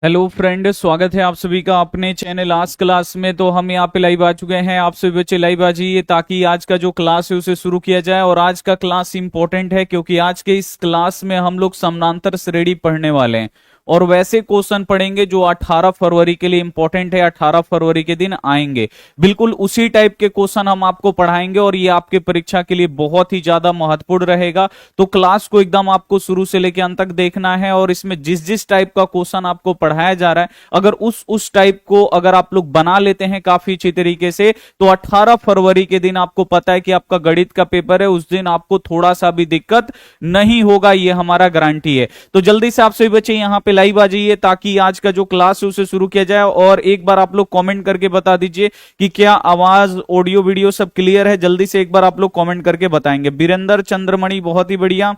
Hello friend, स्वागत है आप सभी का अपने चैनल आज क्लास में। तो हम यहाँ पे लाइव आ चुके हैं। आप सभी बच्चे लाइव आ जाइए ताकि आज का जो क्लास है उसे शुरू किया जाए। और आज का क्लास इंपॉर्टेंट है क्योंकि आज के इस क्लास में हम लोग समानांतर श्रेणी पढ़ने वाले हैं और वैसे क्वेश्चन पढ़ेंगे जो 18 फरवरी के लिए इंपॉर्टेंट है। 18 फरवरी के दिन आएंगे, बिल्कुल उसी टाइप के क्वेश्चन हम आपको पढ़ाएंगे और ये आपके परीक्षा के लिए बहुत ही ज्यादा महत्वपूर्ण रहेगा। तो क्लास को एकदम आपको शुरू से लेकर अंत तक देखना है और इसमें जिस जिस टाइप का क्वेश्चन आपको पढ़ाया जा रहा है, अगर उस टाइप को अगर आप लोग बना लेते हैं काफी अच्छी तरीके से, तो 18 फरवरी के दिन आपको पता है कि आपका गणित का पेपर है, उस दिन आपको थोड़ा सा भी दिक्कत नहीं होगा, ये हमारा गारंटी है। तो जल्दी से आप सभी बच्चे यहाँ पे लाइव आ जाइए ताकि आज का जो क्लास है उसे शुरू किया जाए। और एक बार आप लोग कमेंट करके बता दीजिए कि क्या आवाज ऑडियो वीडियो सब क्लियर है। जल्दी से एक बार आप लोग कमेंट करके बताएंगे। बीरेंद्र चंद्रमणि बहुत ही बढ़िया,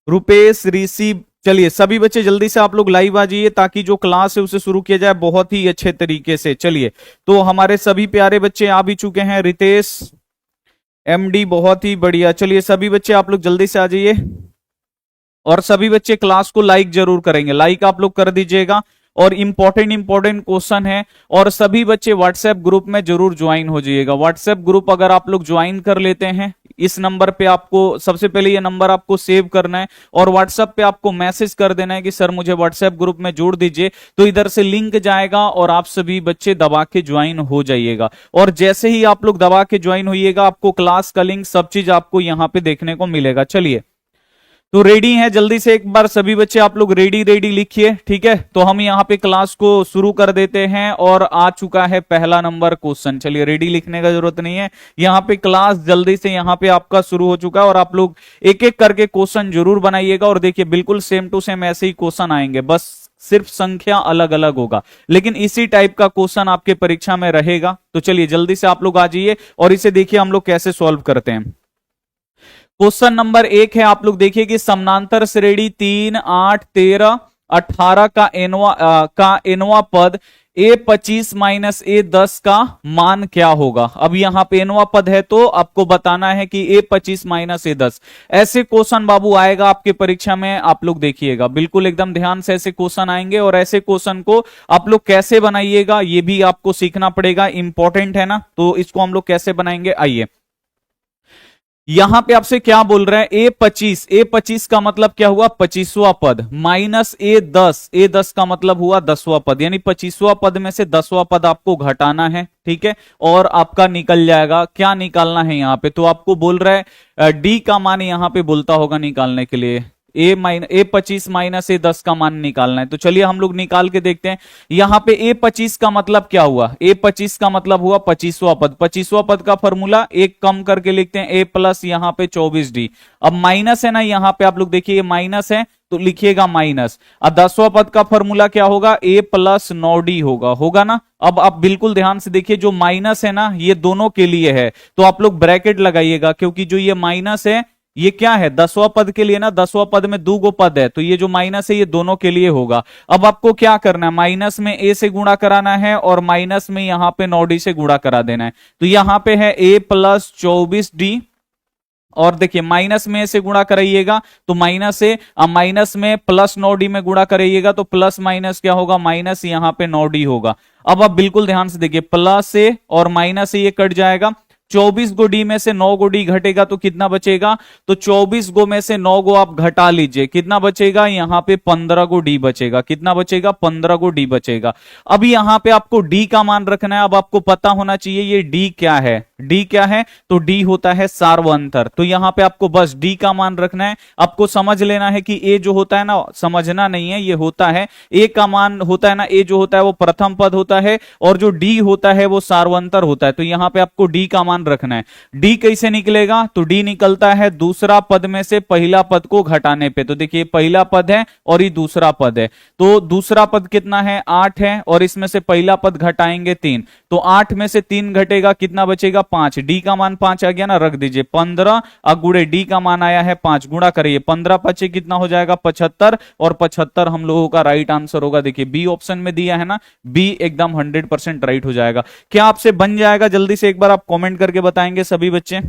रुपेश ऋषि, चलिए सभी बच्चे जल्दी से आप लोग लाइव आ जाइए ताकि जो क्लास है उसे शुरू किया जाए बहुत ही अच्छे तरीके से। चलिए, तो हमारे सभी प्यारे बच्चे आ भी चुके हैं। रितेश एमडी बहुत ही बढ़िया। चलिए सभी बच्चे आप लोग जल्दी से आ जाइए और सभी बच्चे क्लास को लाइक जरूर करेंगे, लाइक आप लोग कर दीजिएगा। और इंपॉर्टेंट क्वेश्चन है। और सभी बच्चे व्हाट्सएप ग्रुप में जरूर ज्वाइन हो जाइएगा। व्हाट्सएप ग्रुप अगर आप लोग ज्वाइन कर लेते हैं, इस नंबर पे आपको सबसे पहले ये नंबर आपको सेव करना है और व्हाट्सएप पे आपको मैसेज कर देना है कि सर मुझे व्हाट्सएप ग्रुप में जोड़ दीजिए। तो इधर से लिंक जाएगा और आप सभी बच्चे दबा के ज्वाइन हो जाइएगा। और जैसे ही आप लोग दबा के ज्वाइन होइएगा, आपको क्लास का लिंक सब चीज आपको यहाँ पे देखने को मिलेगा। चलिए, तो रेडी हैं, जल्दी से एक बार सभी बच्चे आप लोग रेडी रेडी लिखिए, ठीक है। तो हम यहाँ पे क्लास को शुरू कर देते हैं और आ चुका है पहला नंबर क्वेश्चन। चलिए, रेडी लिखने का जरूरत नहीं है, यहाँ पे क्लास जल्दी से यहाँ पे आपका शुरू हो चुका है और आप लोग एक एक करके क्वेश्चन जरूर बनाइएगा। और देखिए बिल्कुल सेम टू सेम ऐसे ही क्वेश्चन आएंगे, बस सिर्फ संख्या अलग अलग होगा, लेकिन इसी टाइप का क्वेश्चन आपके परीक्षा में रहेगा। तो चलिए जल्दी से आप लोग आ जाइए और इसे देखिए हम लोग कैसे सॉल्व करते हैं। क्वेश्चन नंबर 1 है, आप लोग देखिए कि समानांतर श्रेणी 3, 8, 13, 18 का एनवा पद A25 माइनस A10 का मान क्या होगा। अब यहां पे एनवा पद है तो आपको बताना है कि A25 माइनस A10। ऐसे क्वेश्चन बाबू आएगा आपके परीक्षा में, आप लोग देखिएगा बिल्कुल एकदम ध्यान से ऐसे क्वेश्चन आएंगे। और ऐसे क्वेश्चन को आप लोग कैसे बनाइएगा ये भी आपको सीखना पड़ेगा, इंपॉर्टेंट है ना। तो इसको हम लोग कैसे बनाएंगे, आइए। यहां पे आपसे क्या बोल रहे हैं, ए 25 का मतलब क्या हुआ, 25वां पद, माइनस ए 10 का मतलब हुआ 10वां पद, यानी 25वां पद में से 10वां पद आपको घटाना है, ठीक है। और आपका निकल जाएगा, क्या निकालना है यहाँ पे, तो आपको बोल रहा है डी का मान यहाँ पे बोलता होगा निकालने के लिए। A25 माइनस A10 का मान निकालना है। तो चलिए हम लोग निकाल के देखते हैं। यहां पे A25 का मतलब क्या हुआ, A25 का मतलब हुआ 25वां पद। 25वां पद का फॉर्मूला एक कम करके लिखते हैं A प्लस यहाँ पे 24D। अब माइनस है ना, यहाँ पे आप लोग देखिए ये माइनस है तो लिखिएगा माइनस। अब 10वां पद का फॉर्मूला क्या होगा, A प्लस 9D होगा, होगा ना। अब आप बिल्कुल ध्यान से देखिए, जो माइनस है ना ये दोनों के लिए है, तो आप लोग ब्रैकेट लगाइएगा क्योंकि जो ये माइनस है ये क्या है, 10वां पद के लिए ना। 10वां पद में दो गो पद है तो ये जो माइनस है ये दोनों के लिए होगा। अब आपको क्या करना है, माइनस में ए से गुणा कराना है और माइनस में यहां पे 9D से गुणा करा देना है। तो यहां पे है A प्लस 24D और देखिए माइनस में से गुणा कराइएगा तो माइनस से, अब माइनस में प्लस 9D में गुणा कराइएगा तो प्लस माइनस क्या होगा, माइनस यहां पे 9D होगा। अब आप बिल्कुल ध्यान से देखिए, प्लस से और माइनस से ये कट जाएगा। 24 गो डी में से 9 गो डी घटेगा तो कितना बचेगा, तो 24 गो में से 9 गो आप घटा लीजिए, कितना बचेगा, यहां पे 15 गो डी बचेगा। कितना बचेगा, 15 गो डी बचेगा। अब यहां पे आपको डी का मान रखना है। अब आपको पता होना चाहिए ये डी क्या है, डी क्या है, तो डी होता है सार्वंतर। तो यहां पे आपको बस डी का मान रखना है। आपको समझ लेना है कि ए जो होता है ना, समझना नहीं है, ये होता है ए का मान होता है ना, ए जो होता है वो प्रथम पद होता है और जो डी होता है वो सार्वंतर होता है। तो यहां पे आपको डी का मान रखना है। डी कैसे निकलेगा, तो डी निकलता है दूसरा पद में से पहला पद को घटाने पे। तो देखिए पहला पद है और ये दूसरा पद है, तो दूसरा पद कितना है, 8 है और इसमें से पहला पद घटाएंगे 3, तो 8 में से 3 घटेगा, कितना बचेगा, 5। डी का मान 5 आ गया ना, रख दीजिए 15 गुड़े डी का मान आया है 5, गुणा करिए 15 पचे कितना हो जाएगा, 75। और 75 हम लोगों का राइट आंसर होगा। देखिए बी ऑप्शन में दिया है ना, बी एकदम 100% राइट हो जाएगा। क्या आपसे बन जाएगा, जल्दी से एक बार आप कमेंट करके बताएंगे सभी बच्चे।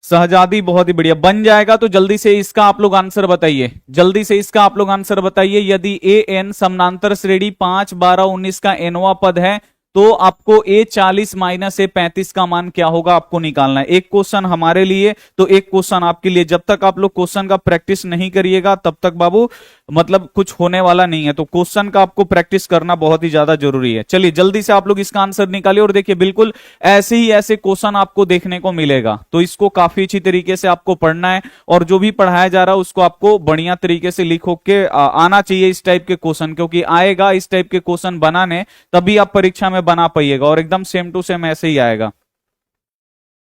शहजादी बहुत ही बढ़िया बन जाएगा। तो जल्दी से इसका आप लोग आंसर बताइए, जल्दी से इसका आप लोग आंसर बताइए। यदि ए एन समानांतर श्रेणी 5, 12, 19 का एनवा पद है तो आपको A40 माइनस A35 का मान क्या होगा आपको निकालना है। एक क्वेश्चन हमारे लिए तो एक क्वेश्चन आपके लिए। जब तक आप लोग क्वेश्चन का प्रैक्टिस नहीं करिएगा तब तक बाबू मतलब कुछ होने वाला नहीं है। तो क्वेश्चन का आपको प्रैक्टिस करना बहुत ही ज्यादा जरूरी है। चलिए जल्दी से आप लोग इसका आंसर निकालिए और देखिए बिल्कुल ऐसे ही ऐसे क्वेश्चन आपको देखने को मिलेगा। तो इसको काफी अच्छी तरीके से आपको पढ़ना है और जो भी पढ़ाया जा रहा है उसको आपको बढ़िया तरीके से लिखो के आना चाहिए इस टाइप के क्वेश्चन, क्योंकि आएगा इस टाइप के क्वेश्चन बनाने तभी आप परीक्षा में बना पाइएगा और एकदम सेम टू सेम ऐसे ही आएगा।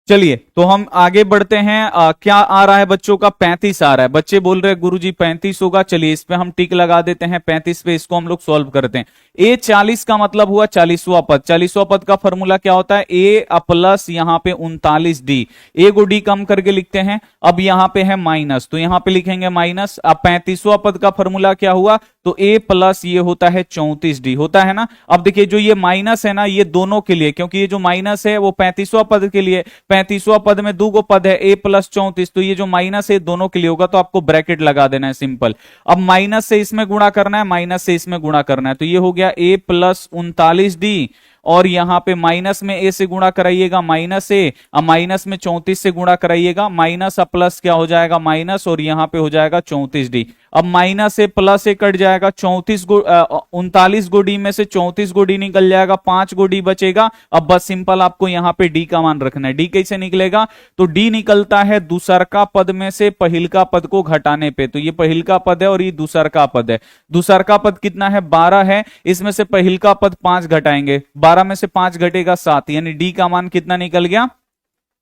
चलिए तो हम आगे बढ़ते हैं। क्या आ रहा है बच्चों का? 35 आ रहा है। बच्चे बोल रहे हैं गुरुजी 35 होगा। चलिए इस पे हम टिक लगा देते हैं 35 पे। इसको हम लोग सॉल्व करते हैं। A40 का मतलब हुआ 40वां पद। 40वां पद का फॉर्मूला क्या होता है? A प्लस यहाँ पे 39D। ए को डी कम करके लिखते हैं। अब यहाँ पे है माइनस तो यहाँ पे लिखेंगे माइनस। अब 35वां पद का फॉर्मूला क्या हुआ? तो A प्लस ये होता है 34D होता है ना। अब देखिए जो ये माइनस है ना ये दोनों के लिए, क्योंकि ये जो माइनस है वो 35वां पद के लिए। 35वां पद में दो गो पद है A प्लस 34, तो ये जो माइनस है दोनों के लिए होगा। तो आपको ब्रैकेट लगा देना है सिंपल। अब माइनस से इसमें गुणा करना है, माइनस से इसमें गुणा करना है। तो ये हो गया A प्लस 39D और यहां पे माइनस में A से गुणा कराइएगा माइनस A, अब माइनस में 34 से गुणा कराइएगा माइनस, अब प्लस क्या हो जाएगा माइनस और यहां पे हो जाएगा 34D। अब माइनस से प्लस से कट जाएगा 39 गो डी में से 34 गो डी निकल जाएगा, 5 गो डी बचेगा। अब बस सिंपल आपको यहां पे डी का मान रखना है। डी कैसे निकलेगा? तो डी निकलता है दूसरका पद में से पहिलका पद को घटाने पे। तो ये पहिलका पद है और ये दूसरका पद है। दूसरका पद कितना है? 12 है। इसमें से पहिलका पद 5 घटाएंगे, 12 में से 5 घटेगा 7, यानी डी का मान कितना निकल गया?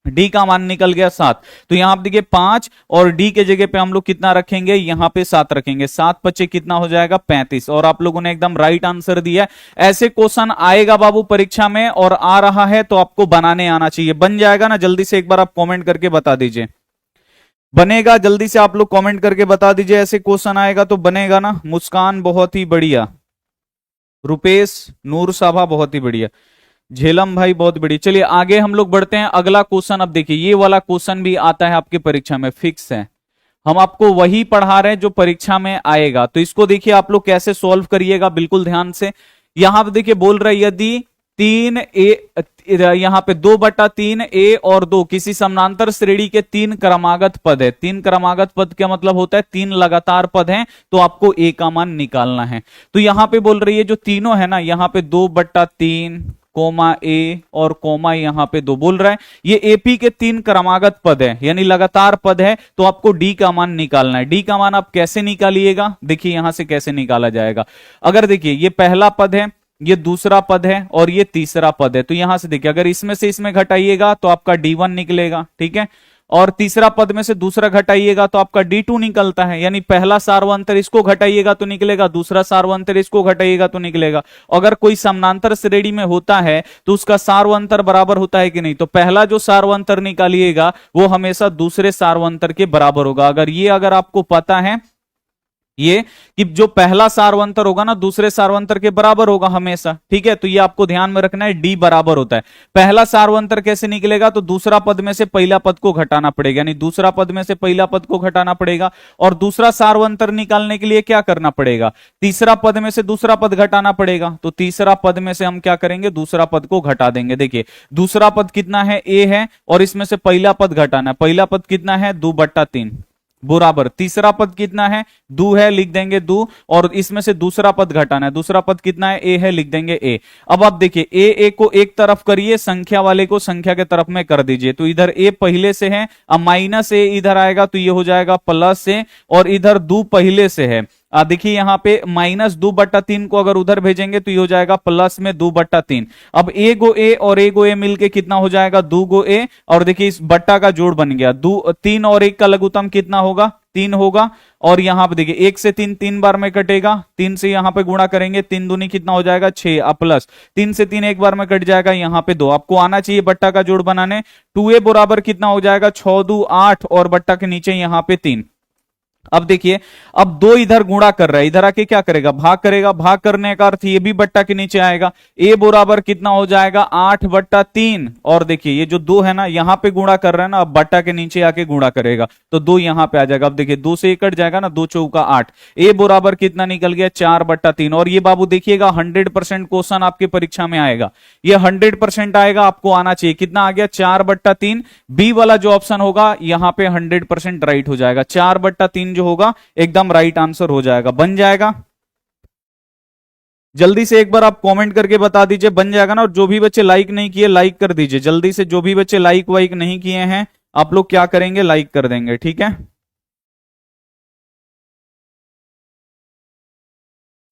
डी का मान निकल गया 7। तो यहां आप देखिए 5 और डी के जगह पे हम लोग कितना रखेंगे? यहां पे 7 रखेंगे। 7 पचे कितना हो जाएगा? 35। और आप लोगों ने एकदम राइट आंसर दिया। ऐसे क्वेश्चन आएगा बाबू परीक्षा में और आ रहा है तो आपको बनाने आना चाहिए। बन जाएगा ना? जल्दी से एक बार आप कॉमेंट करके बता दीजिए बनेगा। जल्दी से आप लोग कॉमेंट करके बता दीजिए ऐसे क्वेश्चन आएगा तो बनेगा ना। मुस्कान बहुत ही बढ़िया, रुपेश नूर साभा बहुत ही बढ़िया, झेलम भाई बहुत बढ़िया। चलिए आगे हम लोग बढ़ते हैं। अगला क्वेश्चन अब देखिए, ये वाला क्वेश्चन भी आता है आपके परीक्षा में, फिक्स है। हम आपको वही पढ़ा रहे हैं जो परीक्षा में आएगा। तो इसको देखिए आप लोग कैसे सॉल्व करिएगा बिल्कुल ध्यान से। यहां पे देखिए बोल रहा है यदि 3A, यहां पे 2/3 A और 2 किसी समानांतर श्रेणी के 3 क्रमागत पद है। 3 क्रमागत पद क्या मतलब होता है? 3 लगातार पद हैं, तो आपको A का मान निकालना है। तो यहां पे बोल रही है जो तीनों है ना, यहां पे 2/3 कोमा A और कोमा यहां पे 2 बोल रहा है। ये AP के 3 क्रमागत पद है यानी लगातार पद है, तो आपको D का मान निकालना है। D का मान आप कैसे निकालिएगा? देखिए यहां से कैसे निकाला जाएगा। अगर देखिए ये पहला पद है, ये दूसरा पद है और ये तीसरा पद है, तो यहां से देखिए अगर इसमें से इसमें घटाइएगा तो आपका D1 निकलेगा, ठीक है। और तीसरा पद में से दूसरा घटाइएगा तो आपका D2 निकलता है, यानी पहला सार्वंतर इसको घटाइएगा तो निकलेगा, दूसरा सार्वंतर इसको घटाइएगा तो निकलेगा। अगर कोई समानांतर श्रेणी में होता है तो उसका सार्वंतर बराबर होता है कि नहीं? तो पहला जो सार्वंतर निकालिएगा वो हमेशा दूसरे सार्वंतर के बराबर होगा। अगर आपको पता है ये कि जो पहला सार्वंतर होगा ना दूसरे सार्वंतर के बराबर होगा हमेशा, ठीक है। तो ये आपको ध्यान में रखना है, डी बराबर होता है। पहला सार्वंतर कैसे निकलेगा? तो दूसरा पद में से पहला पद को घटाना पड़ेगा, यानी दूसरा पद में से पहला पद को घटाना पड़ेगा। और दूसरा सार्वंतर निकालने के लिए क्या करना पड़ेगा? तीसरा पद में से दूसरा पद घटाना पड़ेगा। तो तीसरा पद में से हम क्या करेंगे? दूसरा पद को घटा देंगे। देखिए दूसरा पद कितना है? A है और इसमें से पहला पद घटाना है। पहला पद कितना है? 2/3 बराबर। तीसरा पद कितना है? 2 है, लिख देंगे 2। और इसमें से दूसरा पद घटाना है। दूसरा पद कितना है? A है, लिख देंगे A। अब आप देखिए A को एक तरफ करिए, संख्या वाले को संख्या के तरफ में कर दीजिए। तो इधर A पहले से है, अब माइनस A इधर आएगा तो ये हो जाएगा प्लस A, और इधर 2 पहले से है। देखिए यहां पे -2/3 को अगर उधर भेजेंगे तो ये हो जाएगा प्लस में 2/3। अब A गो A और A गो A मिलके कितना हो जाएगा? 2 गो A। और देखिए इस बट्टा का जोड़ बन गया 2, 3 और 1 का लघुत्तम कितना होगा? 3 होगा। और यहां पे देखिए 1 से 3 3 बार में कटेगा, 3 से यहां पे गुणा करेंगे, 3 दूनी कितना हो जाएगा? 6, अब प्लस 3 से 3 एक बार में कट जाएगा, यहां पे 2। आपको आना चाहिए बट्टा का जोड़ बनाने। 2A बराबर कितना हो जाएगा? 6 2 8 और बट्टा के नीचे यहां पे 3। अब देखिए, अब दो इधर गुणा कर रहा है, इधर आके क्या करेगा, भाग करेगा। भाग करने का अर्थ ये भी बट्टा के नीचे आएगा। ए बराबर कितना हो जाएगा, 8/3। और देखिए ये जो दो है ना, यहां पे गुणा कर रहा है ना, अब बट्टा के नीचे आके गुणा करेगा तो दो यहां पे आ जाएगा। अब देखिए दो से ये कट जाएगा ना, 2×4 = 8। ए बराबर कितना निकल गया, 4/3। और ये बाबू देखिएगा 100% क्वेश्चन आपके परीक्षा में आएगा, ये 100% आएगा, आपको आना चाहिए। कितना आ गया, 4/3। बी वाला जो ऑप्शन होगा यहां पे 100% राइट हो जाएगा। 4/3 जो होगा एकदम राइट आंसर हो जाएगा, बन जाएगा। जल्दी से एक बार आप कमेंट करके बता दीजिए, बन जाएगा ना। और जो भी बच्चे लाइक नहीं किए लाइक कर दीजिए जल्दी से। जो भी बच्चे लाइक वाइक नहीं किए हैं आप लोग क्या करेंगे, लाइक कर देंगे, ठीक है।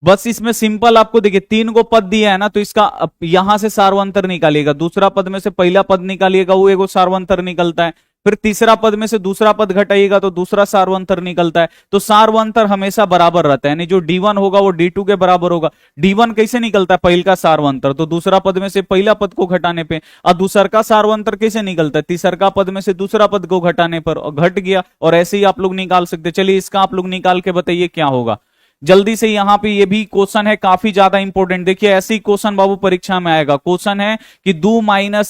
बस इसमें सिंपल आपको देखिए 3 को पद दिया है ना, तो इसका यहां से सार्वंतर निकालिएगा। दूसरा पद में से पहला पद निकालिएगा, वो एगो सार्वंतर निकलता है। फिर तीसरा पद में से दूसरा पद घटाइएगा तो दूसरा सार्वंतर निकलता है। तो सार्वंतर हमेशा बराबर रहता है, यानी जो D1 होगा वो D2 के बराबर होगा। D1 कैसे निकलता है, पहल का सार्वंतर, तो दूसरा पद में से पहला पद को घटाने पे। और दूसर का सार्वंतर कैसे निकलता है, तीसर का पद में से दूसरा पद को घटाने पर, और घट गया। और ऐसे ही आप लोग निकाल सकते। चलिए इसका आप लोग निकाल के बताइए क्या होगा जल्दी से। यहां पे ये भी क्वेश्चन है काफी ज्यादा इंपॉर्टेंट। देखिए ऐसे ही क्वेश्चन बाबू परीक्षा में आएगा। क्वेश्चन है कि 2-1,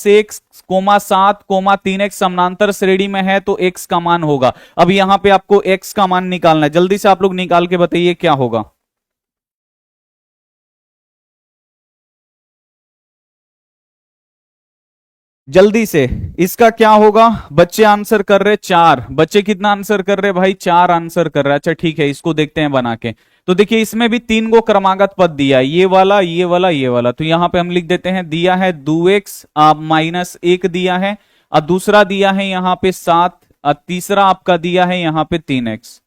3x समानांतर श्रेणी में है तो x का मान होगा। अब यहां पे आपको x का मान निकालना है, जल्दी से आप लोग निकाल के बताइए क्या होगा जल्दी से। इसका क्या होगा, बच्चे आंसर कर रहे 4 बच्चे, कितना आंसर कर रहे भाई, 4 आंसर कर रहे। अच्छा ठीक है, इसको देखते हैं बना के। तो देखिए इसमें भी 3 को क्रमागत पद दिया है, ये वाला ये वाला ये वाला। तो यहां पे हम लिख देते हैं, दिया है 2x -1 दिया है, और दूसरा दिया है यहां पे 7, और तीसरा आपका दिया है यहां पे 3x।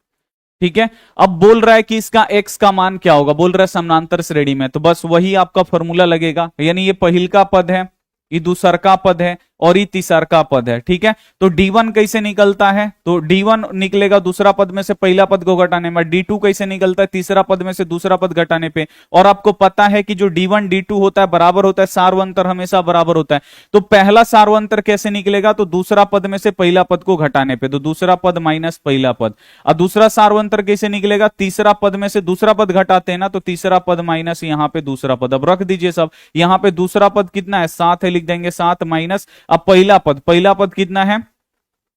ठीक है, अब बोल रहा है कि इसका x का मान क्या होगा, बोल रहा है समानांतर श्रेणी में। तो बस वही आपका फॉर्मूला लगेगा, यानी ये पहिल का पद है, ये दूसर का पद है, और ये तीसर का पद है। ठीक है, तो D1 कैसे निकलता है, तो D1 निकलेगा दूसरा पद में से पहला पद को घटाने में। D2 कैसे निकलता है, तीसरा पद में से दूसरा पद घटाने पे। और आपको पता है कि जो D1 D2 होता है बराबर होता है, सार्वंतर हमेशा बराबर होता है। तो पहला सार्वंतर कैसे निकलेगा, तो दूसरा पद में से पहला पद को घटाने पे, तो दूसरा पद माइनस पहला पद। और दूसरा सार्वंतर कैसे निकलेगा, तीसरा पद में से दूसरा पद घटाते हैं ना, तो तीसरा पद माइनस यहां पे दूसरा पद। अब रख दीजिए सब, यहां पे दूसरा पद कितना है, 7 है, लिख देंगे 7 माइनस। अब पहला पद कितना है,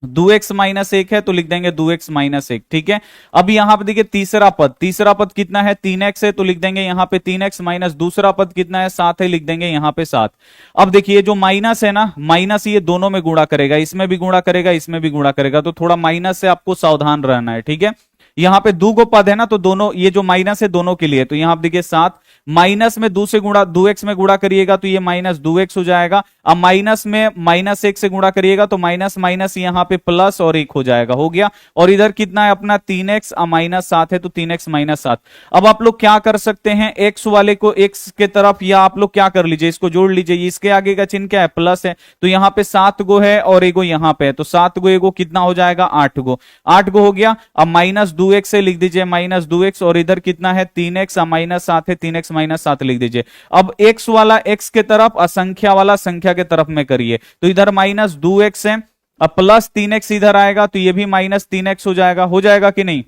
2x -1 है, तो लिख देंगे 2x -1। ठीक है, अब यहां पे देखिए तीसरा पद कितना है, 3x है, तो लिख देंगे यहां पे 3x माइनस। दूसरा पद कितना है, 7 है, लिख देंगे यहां पे 7। अब देखिए जो माइनस है ना, माइनस ये दोनों में गुणा करेगा, इसमें भी गुणा करेगा, इसमें भी गुणा करेगा। तो थोड़ा माइनस से आपको सावधान रहना है। ठीक है, यहां पे 2 को पद है ना, तो दोनों ये जो माइनस है दोनों के लिए। तो यहां आप देखिए 7 माइनस में 2 से गुणा 2x में गुणा करिएगा तो ये माइनस 2x हो जाएगा। अब माइनस में -1 से गुणा करिएगा तो माइनस माइनस यहां पे प्लस और 1 हो जाएगा, हो गया। और इधर कितना है अपना 3x, -7 है, तो 3x -7। अब आप लोग क्या कर सकते हैं, x वाले को x के तरफ, या आप लोग क्या कर लीजिए, इसको जोड़ लीजिए। इसके आगे का चिन्ह क्या है, प्लस है, तो यहां पे 7 गो है और एगो यहां पे है, तो 7 गो एगो कितना हो जाएगा, 8 गो। 8 गो हो गया। अब -2x से लिख दीजिए -2x, और इधर कितना है 3x, -7 है, 3x -7 लिख दीजिए। अब x वाला x के तरफ, असंख्या वाला संख्या के तरफ में करिए, तो इधर -2x है, अब प्लस 3x इधर आएगा तो ये भी -3x हो जाएगा कि नहीं।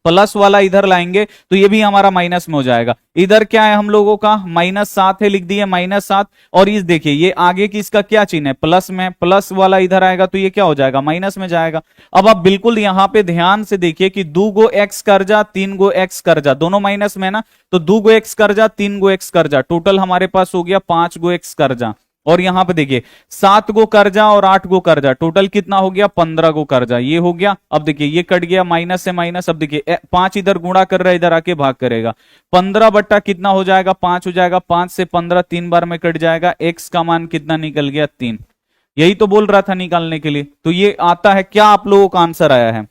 प्लस वाला इधर लाएंगे तो ये भी हमारा माइनस में हो जाएगा। इधर क्या है हम लोगों का, -7 है, लिख दिए -7। और इस देखिए ये आगे की इसका क्या चिन्ह है, प्लस में, प्लस वाला इधर आएगा तो ये क्या हो जाएगा, माइनस में जाएगा। अब आप बिल्कुल यहां पे ध्यान से देखिए कि 2 गो x कर्जा 3 गो x कर्जा, दोनों माइनस में ना, तो 2 गो x कर्जा 3 गो x कर्जा, टोटल हमारे पास हो गया 5 गो x कर्जा। और यहां पे देखिए 7 गो कर्जा और 8 गो कर्जा, टोटल कितना हो गया, 15 गो कर्जा, ये हो गया। अब देखिए ये कट गया माइनस से माइनस। अब देखिए 5 इधर गुणा कर रहा है, इधर आके भाग करेगा, 15 बट्टा कितना हो जाएगा, 5 हो जाएगा। 5 से 15 3 बार में कट जाएगा, x का मान कितना निकल गया, 3। यही तो बोल रहा था निकालने के लिए। तो ये आता है क्या, आप लोगों का आंसर आया है।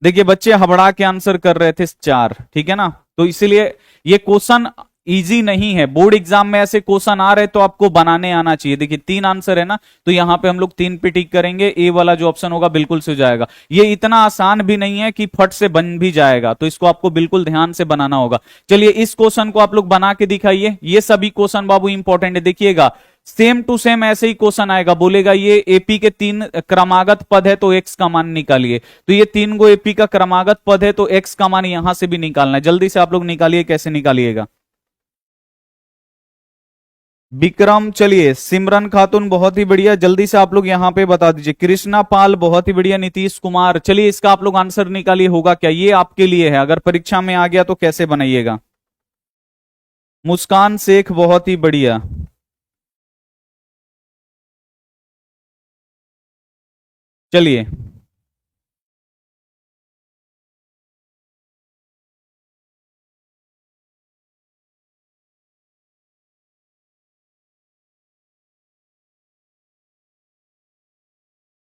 देखिए बच्चे हबड़ा के आंसर कर रहे थे 4, ठीक है ना। तो इसीलिए ये क्वेश्चन इजी नहीं है। बोर्ड एग्जाम में ऐसे क्वेश्चन आ रहे तो आपको बनाने आना चाहिए। देखिए 3 आंसर है ना, तो यहां पे हम लोग 3 पे टिक करेंगे, ए वाला जो ऑप्शन होगा बिल्कुल से हो जाएगा। ये इतना आसान भी नहीं है कि फट से बन भी जाएगा, तो इसको आपको बिल्कुल ध्यान से बनाना होगा। चलिए इस क्वेश्चन को आप लोग बना के दिखाइए। ये सभी क्वेश्चन बाबू इंपॉर्टेंट है, देखिएगा सेम टू सेम ऐसे ही क्वेश्चन आएगा। बोलेगा ये एपी के 3 क्रमागत पद है तो एक्स का मान निकालिए। तो ये 3 गो एपी का क्रमागत पद है तो एक्स का मान यहां से भी निकालना है। जल्दी से आप लोग निकालिए, कैसे निकालिएगा विक्रम। चलिए सिमरन खातून बहुत ही बढ़िया, जल्दी से आप लोग यहां पे बता दीजिए। कृष्णा पाल बहुत ही बढ़िया। नीतीश कुमार, चलिए इसका आप लोग आंसर निकालिए, होगा क्या, ये आपके लिए है, अगर परीक्षा में आ गया तो कैसे बनाइएगा। मुस्कान शेख बहुत ही बढ़िया। चलिए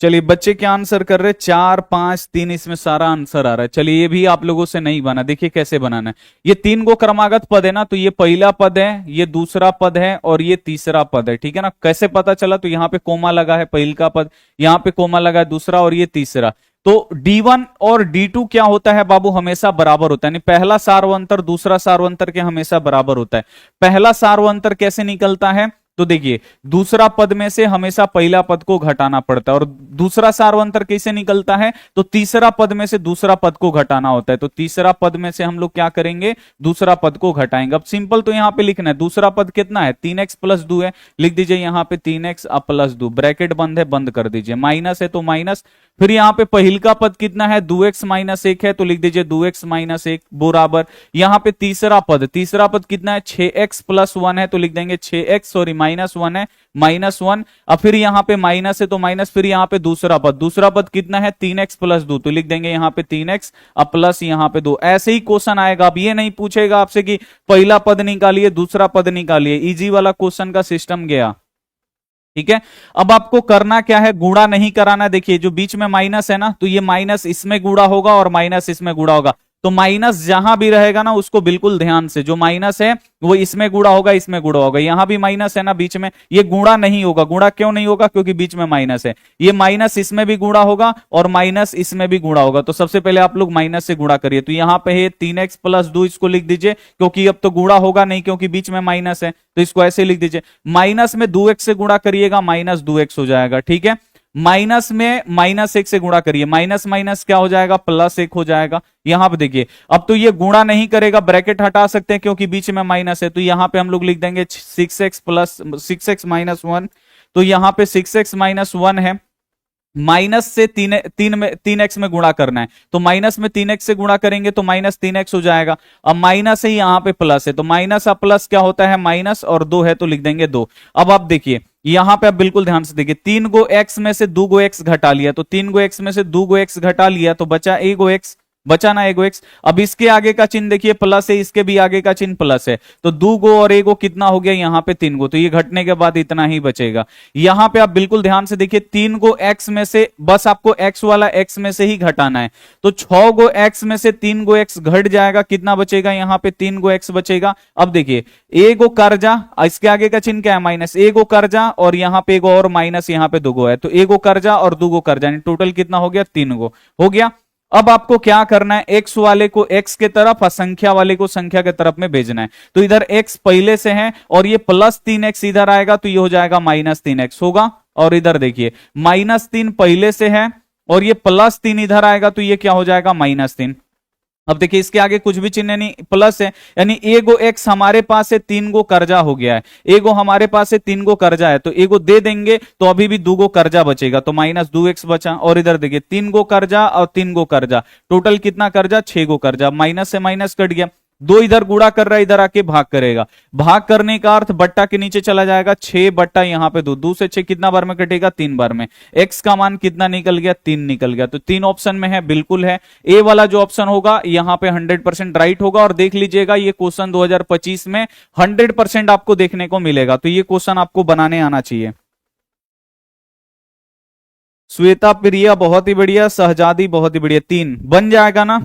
चलिए बच्चे क्या आंसर कर रहे हैं, 4 5 3, इसमें सारा आंसर आ रहा है। चलिए ये भी आप लोगों से नहीं बना, देखिए कैसे बनाना है। ये 3 गो क्रमागत पद है ना, तो ये पहला पद है, ये दूसरा पद है और ये तीसरा पद है, ठीक है ना। कैसे पता चला, तो यहाँ पे कोमा लगा है पहल का पद, यहाँ पे कोमा लगा है दूसरा और ये तीसरा। तो D1 और D2 क्या होता है बाबू, हमेशा बराबर होता है, यानी पहला सार्वंतर दूसरा सार्वंतर के हमेशा बराबर होता है। पहला सार्वंतर कैसे निकलता है, तो देखिए दूसरा पद में से हमेशा पहला पद को घटाना पड़ता है। और दूसरा सार्वंतर कैसे निकलता है, तो तीसरा पद में से दूसरा पद को घटाना होता है। तो तीसरा पद में से हम लोग क्या करेंगे, दूसरा पद को घटाएंगे। अब सिंपल तो यहां पे लिखना है, दूसरा पद कितना है, 3x प्लस 2 है, लिख दीजिए यहां पे 3x प्लस 2, ब्रैकेट बंद है, बंद कर दीजिए, माइनस है तो माइनस। फिर यहां पे पहिल का पद कितना है, 2x माइनस 1 है, तो लिख दीजिए 2x माइनस 1 बराबर। यहां पे तीसरा पद कितना है, 6x प्लस 1 है, तो लिख देंगे 6x, सॉरी माइनस 1 है, -1। अब फिर यहां पे माइनस है तो माइनस, फिर यहां पे दूसरा पद कितना है, 3x प्लस 2, तो लिख देंगे यहां पे 3x अब प्लस यहां पे 2। ऐसे ही क्वेश्चन आएगा। अब ये नहीं पूछेगा आपसे कि पहला पद निकालिए दूसरा पद निकालिए, इजी वाला क्वेश्चन का सिस्टम गया, ठीक है। अब आपको करना क्या है, गुणा नहीं कराना। देखिए जो बीच में माइनस है ना, तो ये माइनस इसमें गुणा होगा और माइनस इसमें गुणा होगा। तो माइनस जहां भी रहेगा ना, उसको बिल्कुल ध्यान से, जो माइनस है वो इसमें गुणा होगा, इसमें गुणा होगा। यहां भी माइनस है ना बीच में, ये गुणा नहीं होगा। गुणा क्यों नहीं होगा, क्योंकि बीच में माइनस है। ये माइनस इसमें भी गुणा होगा और माइनस इसमें भी गुणा होगा। तो सबसे पहले आप लोग माइनस से गुणा करिए। तो यहां पे है 3x प्लस 2, इसको लिख दीजिए, क्योंकि अब तो गुणा होगा नहीं, क्योंकि बीच में माइनस है, तो इसको ऐसे लिख दीजिए। माइनस में 2x से गुणा करिएगा, माइनस 2x हो जाएगा, ठीक है। माइनस में -1 से गुणा करिए, माइनस माइनस क्या हो जाएगा, +1 हो जाएगा। यहां पे देखिए अब तो ये गुणा नहीं करेगा, ब्रैकेट हटा सकते हैं क्योंकि बीच में माइनस है। तो यहां पे हम लोग लिख देंगे 6x माइनस 1। तो यहां पे 6x माइनस 1 है, माइनस से 3x में गुणा करना है, तो माइनस में 3x से गुणा करेंगे तो -3x हो जाएगा। अब माइनस है, यहां पे प्लस है, तो माइनस अब प्लस क्या होता है, माइनस, और 2 है तो लिख देंगे 2। अब आप देखिए यहां पे आप बिल्कुल ध्यान से देखिए, 3 गो x में से 2 गो x घटा लिया, तो 3 गो x में से 2 गो x घटा लिया तो बचा 1 गो x, बचा ना 1 गो x। अब इसके आगे का चिन्ह देखिए प्लस है, इसके भी आगे का चिन्ह प्लस है, तो 2 गो और 1 गो कितना हो गया, यहां पे 3 गो, तो ये घटने के बाद इतना ही बचेगा। यहां पे आप बिल्कुल ध्यान से देखिए, 3 गो x में से बस आपको x वाला x में से ही घटाना है, तो 6 गो x में से 3 गो x घट जाएगा, कितना बचेगा, यहां पे 3 गो x बचेगा। अब देखिए ए गो कर्जा, इसके आगे का चिन्ह क्या है, माइनस, ए गो कर्जा और यहां पे 1 गो और माइनस, यहां पे 2 गो है, तो 1 गो कर्जा और 2 गो कर्जा, टोटल कितना हो गया, 3 गो हो गया। अब आपको क्या करना है, x वाले को x के तरफ, असंख्या वाले को संख्या के तरफ में भेजना है। तो इधर x पहले से है और ये +3x इधर आएगा, तो ये हो जाएगा -3x होगा। और इधर देखिए -3 पहले से है और ये +3 इधर आएगा, तो ये क्या हो जाएगा, -3। अब देखिए इसके आगे कुछ भी चिन्ह नहीं, प्लस है, यानी एगो x हमारे पास है, 3 गो कर्जा हो गया है, एगो हमारे पास है 3 गो कर्जा है, तो एगो दे देंगे तो अभी भी 2 गो कर्जा बचेगा, तो -2x बचा। और इधर देखिए 3 गो कर्जा और 3 गो कर्जा, टोटल कितना कर्जा, 6 गो कर्जा, माइनस से माइनस कट गया। 2 इधर गुणा कर रहा है, इधर आके भाग करेगा, भाग करने का अर्थ बट्टा के नीचे चला जाएगा, 6 बट्टा यहां पे 2, 2 से 6 कितना बार में कटेगा, 3 बार में। x का मान कितना निकल गया, 3 निकल गया। तो 3 ऑप्शन में है, बिल्कुल है, ए वाला जो ऑप्शन होगा यहां पे 100% राइट होगा। और देख लीजिएगा ये क्वेश्चन 2025 में 100% आपको देखने को मिलेगा, तो ये क्वेश्चन आपको बनाने आना चाहिए। श्वेता प्रिया बहुत ही बढ़िया, सहजादी बहुत ही बढ़िया, 3 बन जाएगा ना।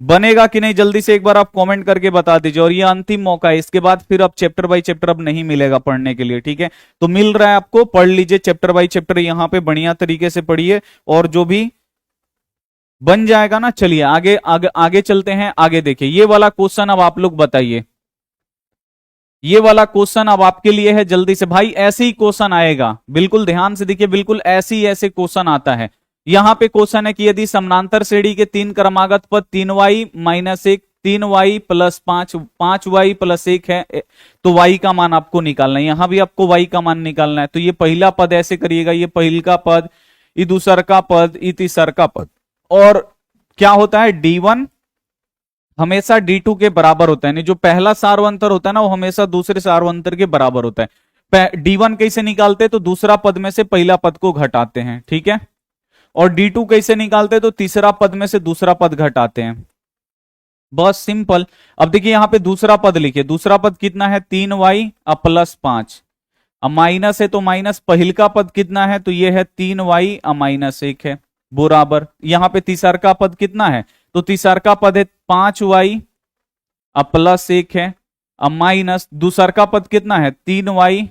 बनेगा कि नहीं जल्दी से एक बार आप कमेंट करके बता दीजिए। और ये अंतिम मौका है, इसके बाद फिर अब चैप्टर बाय चैप्टर अब नहीं मिलेगा पढ़ने के लिए, ठीक है। तो मिल रहा है आपको, पढ़ लीजिए चैप्टर बाय चैप्टर, यहां पे बढ़िया तरीके से पढ़िए और जो भी बन जाएगा ना। चलिए आगे आगे आगे चलते हैं। आगे देखिए ये वाला क्वेश्चन अब आप लोग बताइए, ये वाला क्वेश्चन अब आपके लिए है। जल्दी से भाई ऐसे ही क्वेश्चन आएगा, बिल्कुल ध्यान से देखिए, बिल्कुल ऐसे क्वेश्चन आता है। यहां पे क्वेश्चन है कि यदि समानांतर श्रेणी के तीन क्रमागत पद 3y minus 1, 3y plus 5, 5y plus 1 है, तो y का मान आपको निकालना है। यहां भी आपको y का मान निकालना है। तो ये पहला पद ऐसे करिएगा, ये पहल का पद, ये दूसर का पद, ये तीसर का पद। और क्या होता है, D1 हमेशा D2 के बराबर होता है, यानी जो पहला सार्वंतर होता है ना वो हमेशा दूसरे सार्वंतर के बराबर होता है। D1 कैसे निकालते हैं, तो दूसरा पद में से पहला पद को घटाते हैं, ठीक है। और D2 कैसे निकालते हैं, तो तीसरा पद में से दूसरा पद घटाते हैं, बस सिंपल। अब देखिए यहां पे दूसरा पद लिखिए, दूसरा पद कितना है, 3y प्लस 5। अब माइनस है तो माइनस, पहिल का पद कितना है, तो ये है 3y माइनस 1 है, बराबर। यहां पे तीसर का पद कितना है, तो तीसर का पद है 5y प्लस 1 है, अब माइनस दूसर का पद कितना है, 3y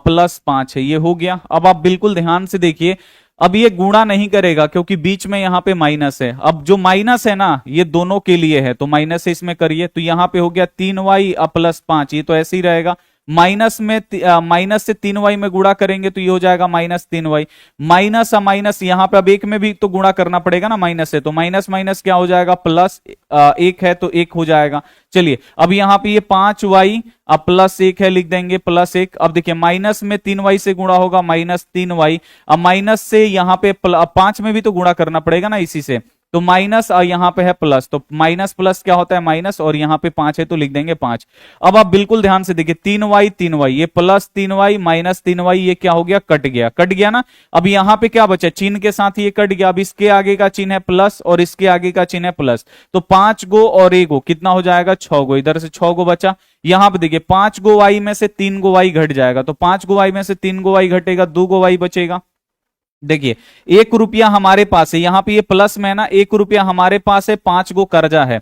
प्लस 5 है, ये हो गया। अब आप बिल्कुल ध्यान से देखिए, अब ये गुणा नहीं करेगा क्योंकि बीच में यहां पे माइनस है। अब जो माइनस है ना ये दोनों के लिए है, तो माइनस से इसमें करिए, तो यहां पे हो गया 3y प्लस 5, ये तो ऐसे ही रहेगा। माइनस में माइनस से 3y में गुणा करेंगे तो ये हो जाएगा माइनस 3y। माइनस माइनस यहां पे अब एक में भी तो गुणा करना पड़ेगा ना माइनस से, तो माइनस माइनस क्या हो जाएगा, प्लस 1 है तो 1 हो जाएगा। चलिए अब यहां पे ये 5y अब प्लस 1 है, लिख देंगे प्लस 1। अब देखिए माइनस में 3y से गुणा होगा, माइनस 3y। अब माइनस से यहां पे 5 में भी तो गुणा करना पड़ेगा ना इसी से, तो माइनस और यहां पे है प्लस, तो माइनस प्लस क्या होता है माइनस, और यहां पे 5 है तो लिख देंगे 5। अब आप बिल्कुल ध्यान से देखिए 3y ये प्लस 3y माइनस 3y, ये क्या हो गया, कट गया, कट गया ना। अब यहां पे क्या बचा, चिन्ह के साथ ये कट गया। अब इसके आगे का चिन्ह है प्लस और इसके आगे का चिन्ह है प्लस, तो 5 गो और 1 गो कितना हो जाएगा, 6 गो। इधर से 6 गो बचा। यहां पे देखिए 5 गो y में से 3 गो y घट जाएगा, तो 5 गो y में से 3 गो y घटेगा, 2 गो y बचेगा। देखिए 1 रुपया हमारे पास है, यहां पे ये प्लस में है ना, 1 रुपया हमारे पास है, 5 गो कर्जा है,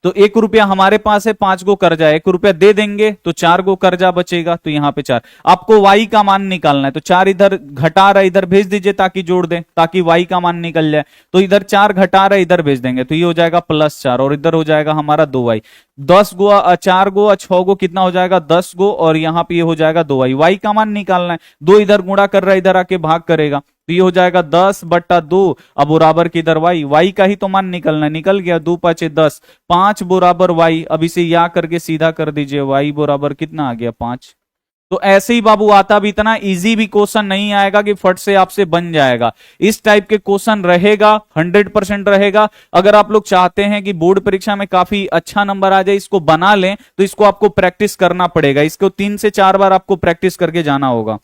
तो 1 रुपया हमारे पास है, 5 गो कर्जा है, 1 रुपया दे देंगे तो 4 गो कर्जा बचेगा, तो यहां पे 4। आपको y का मान निकालना है, तो 4 इधर घटा रहा है इधर भेज दीजिए ताकि जोड़ दें, ताकि y का मान निकल जाए। तो इधर 4 घटा रहा है इधर भेज देंगे, तो ये हो जाएगा प्लस 4 और इधर हो जाएगा हमारा 2y। 10 गो 4 गो 6 गो कितना हो जाएगा, 10 गो, और यहां पे ये हो जाएगा 2y। y का मान निकालना है, 2 इधर गुणा कर रहा है इधर आके भाग करेगा, तो ये हो जाएगा 10/2। अब बराबर की इधर y का ही तो मान निकलना है, निकल गया, 2 5 10, 5 बराबर y। अब इसे या करके सीधा कर दीजिए, y बराबर कितना आ गया, 5। तो ऐसे ही बाबू आता भी, इतना इजी भी क्वेश्चन नहीं आएगा कि फट से आपसे बन जाएगा। इस टाइप के क्वेश्चन रहेगा, 100% रहेगा। अगर आप लोग चाहते हैं कि बोर्ड परीक्षा में काफी अच्छा नंबर आ जाए, इसको बना लें, तो इसको आपको प्रैक्टिस करना पड़ेगा। इसको 3 से 4 बार आपको प्रैक्टिस करके जाना होगा,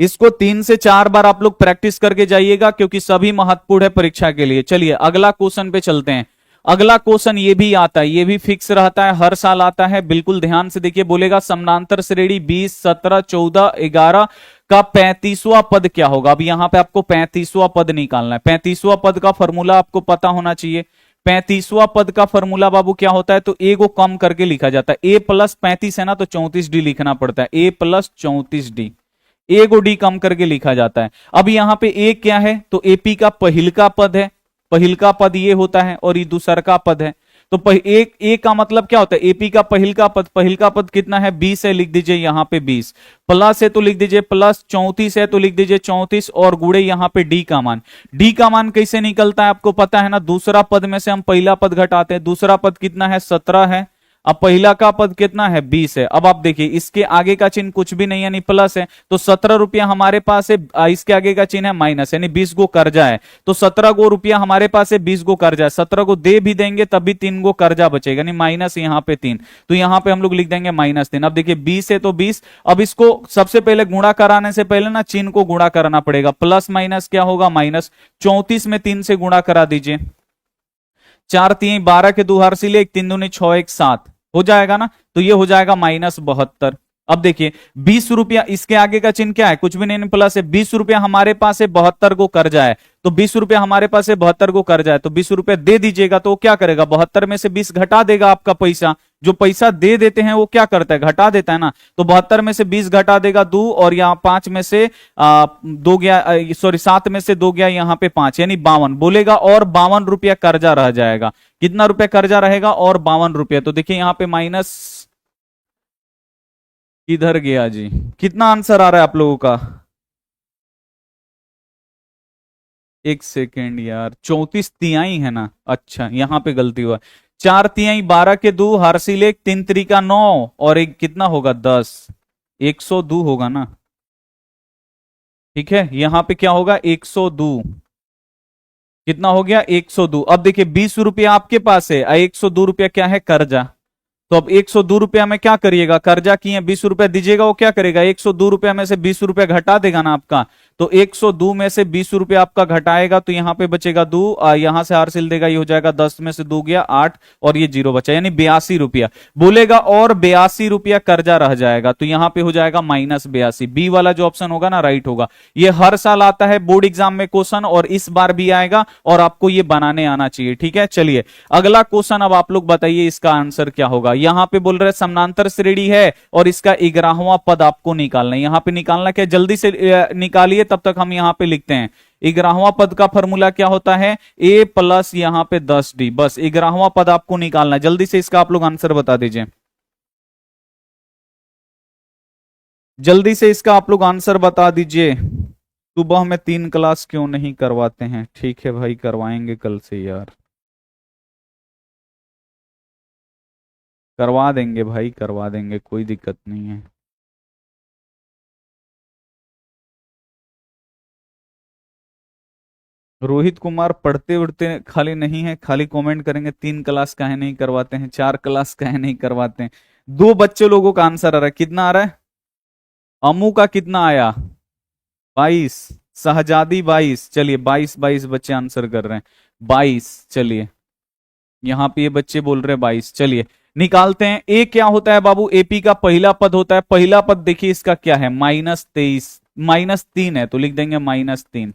इसको 3 से 4 बार आप लोग प्रैक्टिस करके जाइएगा, क्योंकि सभी महत्वपूर्ण है परीक्षा के लिए। चलिए अगला क्वेश्चन पे चलते हैं। अगला क्वेश्चन ये भी आता है, ये भी फिक्स रहता है, हर साल आता है, बिल्कुल ध्यान से देखिए। बोलेगा समानांतर श्रेणी 20 17 14 11 का 35वां पद क्या होगा। अब यहां पे आपको 35वां पद निकालना है। 35वां पद का फॉर्मूला आपको पता होना चाहिए। 35वां पद का फॉर्मूला बाबू क्या होता है, तो ए को कम करके लिखा जाता है। ए प्लस 35 है ना, तो 34d लिखना पड़ता है, ए प्लस 34d। ए को डी कम करके लिखा जाता है। अब यहां पे ए क्या है, तो एपी का पहिल का पद है, पहिल का पद ये होता है, और ये दूसर का पद है। तो ए का मतलब क्या होता है, एपी का पहिल का पद, पहिल का पद कितना है, 20 है, लिख दीजिए यहां पे 20। प्लस है तो लिख दीजिए प्लस, 34 है तो लिख दीजिए 34, और गुड़े यहां पे डी का मान। डी का मान कैसे निकलता है आपको पता है ना, दूसरा पद में से हम पहला पद घटाते हैं। दूसरा पद कितना है, 17 है, अब पहला का पद कितना है, 20 है। अब आप देखिए इसके आगे का चिन्ह कुछ भी नहीं यानी प्लस है, तो 17 रुपया हमारे पास है, इसके आगे का चिन्ह है माइनस, यानी 20 गो कर्जा है, तो 17 गो रुपया हमारे पास है, 20 गो कर्जा है। 17 गो दे भी देंगे तब भी 3 गो कर्जा बचेगा, यानी माइनस यहाँ पे 3, तो यहाँ पे हम लोग लिख देंगे -3। अब देखिए 20 है तो 20, अब इसको सबसे पहले गुणा कराने से पहले ना चिन्ह को गुणा कराना पड़ेगा। प्लस माइनस क्या होगा, माइनस। 34 में 3 से गुणा करा दीजिए, 4 3 12 के दुहार से ले, 1 3 दूनी 6 1 7 हो जाएगा ना, तो ये हो जाएगा -72। अब देखिए 20 रुपया, इसके आगे का चिन्ह क्या है, कुछ भी नहीं, प्लस है। 20 रुपया हमारे पास है, 72 को कर्जा है, तो 20 रुपया हमारे पास है, 72 को कर्जा है, तो 20 रुपया दे दीजिएगा। तो वो क्या करेगा, 72 में से 20 घटा देगा आपका पैसा। जो पैसा दे देते हैं वो क्या करता है, घटा देता है ना। तो 72 में से 20 घटा देगा 2, और यहाँ 5 में से 2 गया, सॉरी 7 में से 2 गया, यहाँ पे 5, यानी 52 बोलेगा, और 52 रुपया कर्जा रह जाएगा। कितना रुपया कर्जा रहेगा, और 52 रुपया। तो देखिए यहाँ पे माइनस किधर गया जी, कितना आंसर आ रहा है आप लोगों का, एक सेकेंड यार, 34 तिहाई है ना, अच्छा यहां पे गलती हुआ। 4 तिहाई 12 के 2, हार्सिल 1, 3 त्रिका 9, और एक कितना होगा 10, 102 होगा ना। ठीक है, यहां पे क्या होगा 102, कितना हो गया 102। अब देखिए 20 रुपया आपके पास है, 102 रुपया क्या है, कर्जा। तो अब 102 रुपया में क्या करिएगा, कर्जा किए 20 रुपया दीजिएगा, वो क्या करेगा 102 रुपया में से 20 रुपया घटा देगा ना आपका। तो 102 में से 20 रुपया आपका घटाएगा, तो यहां पे बचेगा 2, यहां से हार्सिल देगा, ये हो जाएगा 10 में से 2 गया 8, और ये 0 बचा, यानी 82 रुपया बोलेगा, और 82 रुपया कर्जा रह जाएगा। तो यहां पे हो जाएगा -82। बी वाला जो ऑप्शन होगा ना राइट होगा। ये हर साल आता है बोर्ड एग्जाम में क्वेश्चन, और इस बार भी आएगा, और आपको ये बनाने आना चाहिए। ठीक है, चलिए अगला क्वेश्चन, अब आप लोग बताइए इसका आंसर क्या होगा। यहां पे बोल रहे समानांतर श्रेणी है, और इसका 11वां पद आपको निकालना है। यहां पे निकालना क्या, जल्दी से निकालिए, तब तक हम यहां पे लिखते हैं। 11वां पद का फॉर्मूला क्या होता है, a प्लस यहां पे 10d, बस 11वां पद आपको निकालना है। जल्दी से इसका आप लोग आंसर बता दीजिए, जल्दी से इसका आप लोग आंसर बता दीजिए। सुबह में 3 क्लास क्यों नहीं करवाते हैं, ठीक है भाई करवाएंगे कल से यार, करवा देंगे भाई, करवा देंगे, कोई दिक्कत नहीं है। रोहित कुमार पढ़ते उड़ते खाली नहीं है, खाली कमेंट करेंगे 3 क्लास काहे नहीं करवाते हैं, 4 क्लास काहे नहीं करवाते हैं। 2 बच्चे लोगों का आंसर आ रहा है, कितना आ रहा है, अमू का कितना आया 22, शहजादी 22, चलिए 22 बच्चे आंसर कर रहे हैं, 22, चलिए यहाँ पे ये बच्चे बोल रहे हैं 22, चलिए निकालते हैं। ए क्या होता है बाबू, एपी का पहला पद होता है, पहला पद देखिए इसका क्या है -23, -3 है, तो लिख देंगे -3,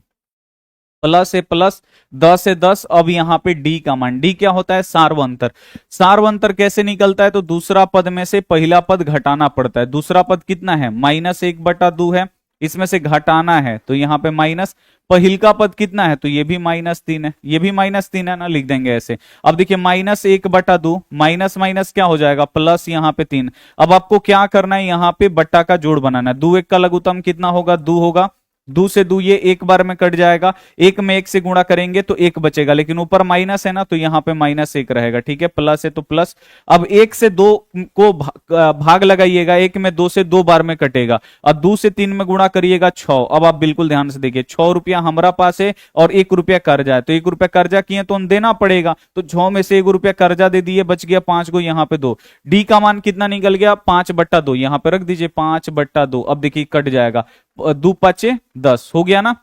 प्लस है प्लस, 10 है 10। अब यहां पे डी का मान, डी क्या होता है, सार्वंतर। सार्वंतर कैसे निकलता है, तो दूसरा पद में से पहला पद घटाना पड़ता है। दूसरा पद कितना है, -1/2 है, इसमें से घटाना है, तो यहां पे माइनस। पहिल का पद कितना है, तो ये भी -3 है, ये भी -3 है ना, लिख देंगे ऐसे। अब देखिए -1/2, माइनस माइनस क्या हो जाएगा, प्लस यहाँ पे 3। अब आपको क्या करना है, यहाँ पे बट्टा का जोड़ बनाना है। 2 1 का लघुत्तम कितना होगा, 2 होगा, 2 से 2 ये एक बार में कट जाएगा, 1 में 1 से गुणा करेंगे तो 1 बचेगा, लेकिन ऊपर माइनस है ना, तो यहाँ पे -1 रहेगा। ठीक है, प्लस है तो प्लस। अब 1 से 2 को भाग लगाइएगा, 1 में 2 से 2 बार में कटेगा, अब 2 से 3 में गुणा करिएगा 6। अब आप बिल्कुल ध्यान से देखिए, 6 रुपया हमारा पास है और 1 रुपया कर्जा है, तो 1 रुपया कर्जा किए तो हम देना पड़ेगा, तो 6 में से 1 रुपया कर्जा दे दिए, बच गया 5 को, यहाँ पे 2। डी का मान कितना निकल गया, 5/2, यहाँ पे रख दीजिए 5/2। अब देखिए कट जाएगा, 2 5 10 हो गया ना।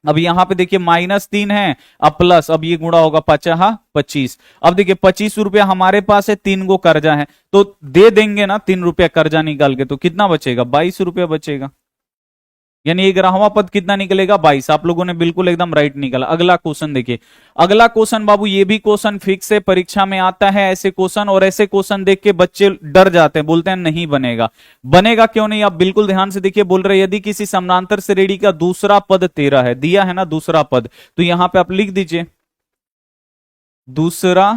अब यहां पे देखिए -3 है, अब प्लस, अब ये गुणा होगा 25। अब देखिए 25 रुपया हमारे पास है, 3 गो कर्जा है, तो दे देंगे ना 3 रुपया कर्जा निकाल के, तो कितना बचेगा 22 रुपया बचेगा, यानी 11वां पद कितना निकलेगा 22। आप लोगों ने बिल्कुल एकदम राइट निकाला। अगला क्वेश्चन देखिए, अगला क्वेश्चन बाबू ये भी क्वेश्चन फिक्स है, परीक्षा में आता है ऐसे क्वेश्चन, और ऐसे क्वेश्चन देख के बच्चे डर जाते हैं, बोलते हैं नहीं बनेगा। बनेगा क्यों नहीं, आप बिल्कुल ध्यान से देखिए। बोल रहे यदि किसी समानांतर श्रेणी का दूसरा पद 13 है, दिया है ना दूसरा पद, तो यहां पे आप लिख दीजिए दूसरा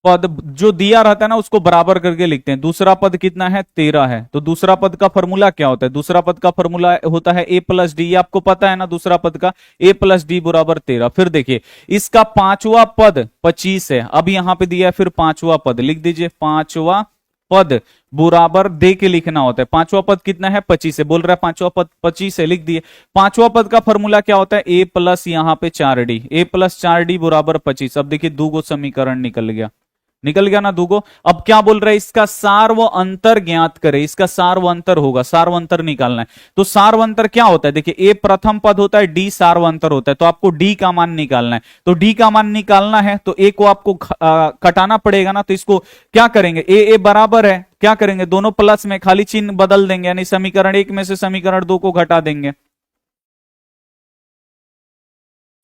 पद, जो दिया रहता है ना उसको बराबर करके लिखते हैं। दूसरा पद कितना है 13 है, तो दूसरा पद का फॉर्मूला क्या होता है, दूसरा पद का फॉर्मूला होता है a + d, आपको पता है ना दूसरा पद का, a + d = 13। फिर देखिए इसका 5वां पद 25 है, अब यहां पे दिया है फिर 5वां पद, लिख दीजिए 5वां पद बराबर दे के लिखना होता है। 5वां पद कितना है 25 है, बोल रहा है 5वां पद 25 है, लिख दिए। 5वां पद का फॉर्मूला क्या होता है, a प्लस यहां पे 4d, a + 4d = 25। अब देखिए 2 गो समीकरण निकल गया ना 2 गो। अब क्या बोल रहे हैं, इसका सार व अंतर ज्ञात करे, इसका सार व अंतर होगा, सार व अंतर निकालना है। तो सार व अंतर क्या होता है, देखिए ए प्रथम पद होता है, डी सार व अंतर होता है, तो आपको डी का मान निकालना है। तो डी का मान निकालना है तो ए को आपको कटाना पड़ेगा ना, तो इसको क्या करेंगे, ए बराबर है क्या करेंगे, दोनों प्लस में, खाली चिन्ह बदल देंगे, यानी समीकरण 1 में से समीकरण 2 को घटा देंगे।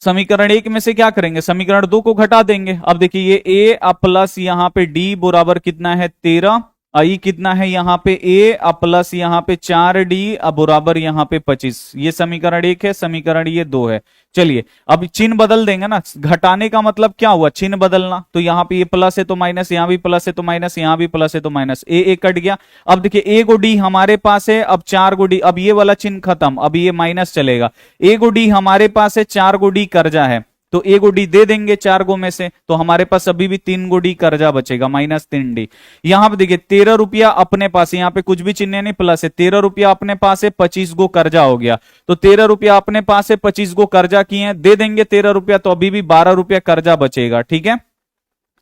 समीकरण 1 में से क्या करेंगे, समीकरण 2 को घटा देंगे। अब देखिए ये ए अब प्लस यहाँ पे डी बराबर कितना है 13, आई कितना है यहाँ पे ए अब प्लस यहाँ पे 4d अब बराबर यहाँ पे 25। ये समीकरण 1 है, समीकरण ये 2 है। चलिए अब चिन्ह बदल देंगे ना, घटाने का मतलब क्या हुआ, चिन्ह बदलना। तो यहाँ पे ये प्लस है तो माइनस, यहाँ भी प्लस है तो माइनस, यहाँ भी प्लस है तो माइनस, ए कट गया। अब देखिए ए गो डी हमारे पास है, अब 4 गो डी, अब ये वाला चिन्ह खत्म, अब ये माइनस चलेगा। ए गो डी हमारे पास है, 4 गो डी कर्जा है, तो ए गो डी दे देंगे 4 गो में से, तो हमारे पास अभी भी 3 गो डी कर्जा बचेगा, -3d। यहां पे देखिए 13 रुपया अपने पास है, यहां पे कुछ भी चिन्ह नहीं, प्लस है, 13 रुपया अपने पास है, 25 गो कर्जा हो गया। तो 13 रुपया अपने पास है, 25 गो कर्जा किए हैं, दे देंगे 13 रुपया, तो अभी भी 12 रुपया कर्जा बचेगा। ठीक है,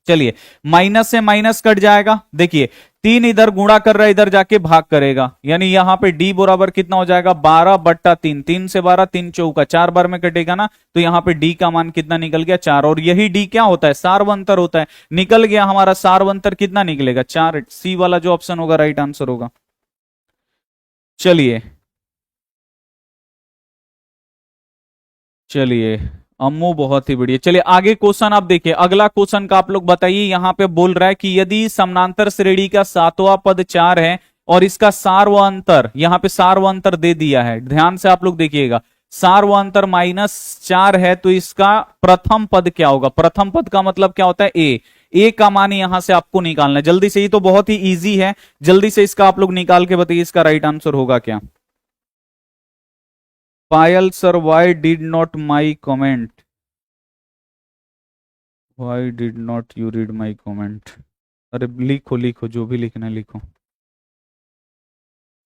चलिए माइनस से माइनस कट जाएगा। देखिए 3 इधर गुणा कर रहा है, इधर जाके भाग करेगा, यानी यहां पे डी बराबर कितना हो जाएगा 12/3, 3 से 12, 3 चौका 4 बार में कटेगा ना, तो यहां पे डी का मान कितना निकल गया 4। और यही डी क्या होता है, सार्वंतर होता है। निकल गया हमारा सार्वंतर, कितना निकलेगा 4। सी वाला जो ऑप्शन होगा राइट आंसर होगा। चलिए चलिए अम्मू बहुत ही बढ़िया। चलिए आगे क्वेश्चन आप देखिए, अगला क्वेश्चन का आप लोग बताइए। यहां पे बोल रहा है कि यदि समानांतर श्रेणी का 7वां पद 4 है और इसका सार्वंतर, यहां पे सार्वंतर दे दिया है, ध्यान से आप लोग देखिएगा, सार्वंतर -4 है, तो इसका प्रथम पद क्या होगा। प्रथम पद का मतलब क्या होता है ए का मान यहां से आपको निकालना है जल्दी से, ही तो बहुत ही इजी है, जल्दी से इसका आप लोग निकाल के बताइए इसका राइट आंसर होगा क्या। Payal sir why did not my comment, why did not you read my comment. अरे लिखो लिखो, जो भी लिखना है लिखो।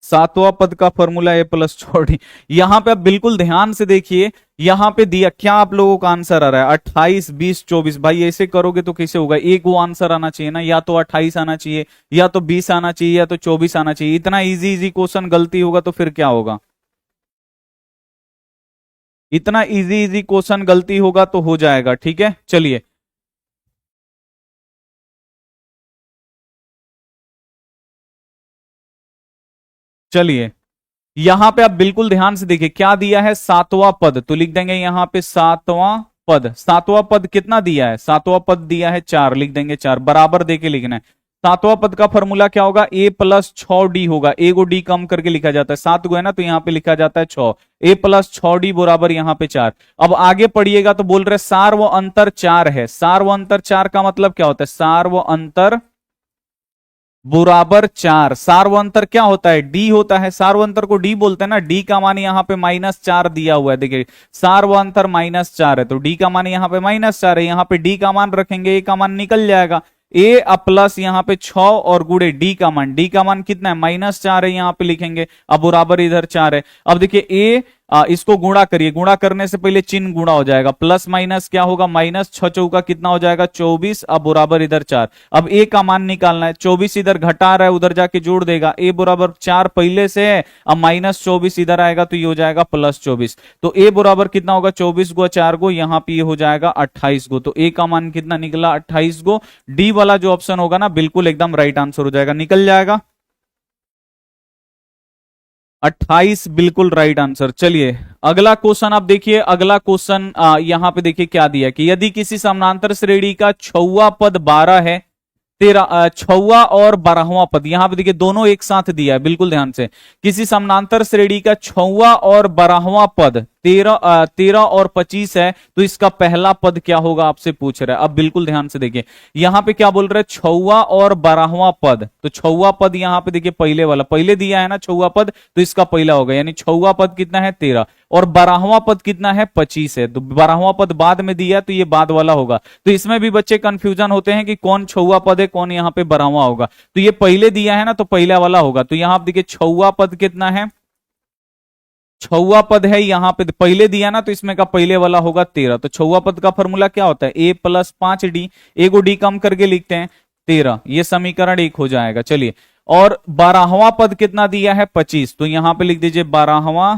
7वां पद का फॉर्मूला a+4d। यहां पे आप बिल्कुल ध्यान से देखिए, यहां पे दिया क्या आप लोगों का आंसर आ रहा है 28, 20, 24। भाई ऐसे करोगे तो कैसे होगा, एक वो आंसर आना चाहिए ना, या तो 28 आना चाहिए, या तो 20 आना चाहिए, या तो 24 आना चाहिए। इतना इजी इजी क्वेश्चन गलती होगा तो फिर क्या होगा, इतना इजी इजी क्वेश्चन गलती होगा तो हो जाएगा। ठीक है, चलिए चलिए यहां पे आप बिल्कुल ध्यान से देखिए क्या दिया है, 7वां पद, तो लिख देंगे यहां पे 7वां पद। 7वां पद कितना दिया है, 7वां पद दिया है 4, लिख देंगे 4, बराबर देके लिखना है। 7वां पद का फॉर्मूला क्या होगा, a+6d होगा। ए को डी कम करके लिखा जाता है, 7 गो है ना, तो यहां पे लिखा जाता है 6, a+6d बराबर यहां पे 4। अब आगे पढ़िएगा तो बोल रहे सार्व अंतर 4 है। सार्व अंतर 4 का मतलब क्या होता है, सार्व अंतर बराबर 4। सार्वंतर क्या होता है, डी होता है, सार्वंतर को डी बोलते हैं ना। डी का मान यहां पे -4 दिया हुआ है, देखिए सार्वंतर -4 है, तो डी का मान यहां पे -4 है, यहां पे डी का मान रखेंगे, ए का मान निकल जाएगा, ए प्लस यहां पे 6 और गुड़े डी का मान, डी का मान कितना है -4 है, यहां पे लिखेंगे, अब बराबर इधर 4 है। अब देखिए ए इसको गुणा करिए, गुणा करने से पहले चिन्ह गुणा हो जाएगा, प्लस माइनस क्या होगा, -6 चौका कितना हो जाएगा 24, अब बराबर इधर 4। अब ए का मान निकालना है, 24 इधर घटा रहा है, उधर जाके जोड़ देगा, ए बराबर 4 पहले से है, अब -24 इधर आएगा तो ये हो जाएगा +24। तो ए बराबर कितना होगा 24 गो 4 गो, यहां पे ये हो जाएगा 28 गो। तो ए का मान कितना निकला 28 गो। डी वाला जो ऑप्शन होगा ना बिल्कुल एकदम राइट आंसर हो जाएगा, निकल जाएगा 28 बिल्कुल राइट आंसर। चलिए अगला क्वेश्चन आप देखिए, अगला क्वेश्चन यहां पे देखिए क्या दिया कि यदि किसी समानांतर श्रेणी का 6वां पद 12 है, 6वां और 12वां पद, यहां पे देखिए दोनों एक साथ दिया है, बिल्कुल ध्यान से। किसी समानांतर श्रेणी का 6वां और 12वां पद 13 और 25 है, तो इसका पहला पद क्या होगा आपसे पूछ रहा है। अब बिल्कुल ध्यान से देखिए यहां पे क्या बोल रहे हैं, 6वां और 12वां पद, तो 6वां पद यहां पे देखिए पहले वाला, पहले दिया है ना 6वां पद, तो इसका पहला होगा, यानी 6वां पद कितना है 13 और 12वां पद कितना है 25 है, तो 12वां पद बाद में दिया तो ये बाद वाला होगा। तो इसमें भी बच्चे कंफ्यूजन होते हैं कि कौन 6वां पद है कौन यहाँ पे 12वां होगा, तो ये पहले दिया है ना तो पहला वाला होगा। तो यहां देखिए 6वां पद कितना है, 6वां पद है, यहां पे पहले दिया ना तो इसमें का पहले वाला होगा 13। तो 6वां पद का फॉर्मूला क्या होता है, a+5d, ए को डी कम करके लिखते हैं 13, ये समीकरण 1 हो जाएगा। चलिए और 12वां पद कितना दिया है 25, तो यहां पे लिख दीजिए 12वां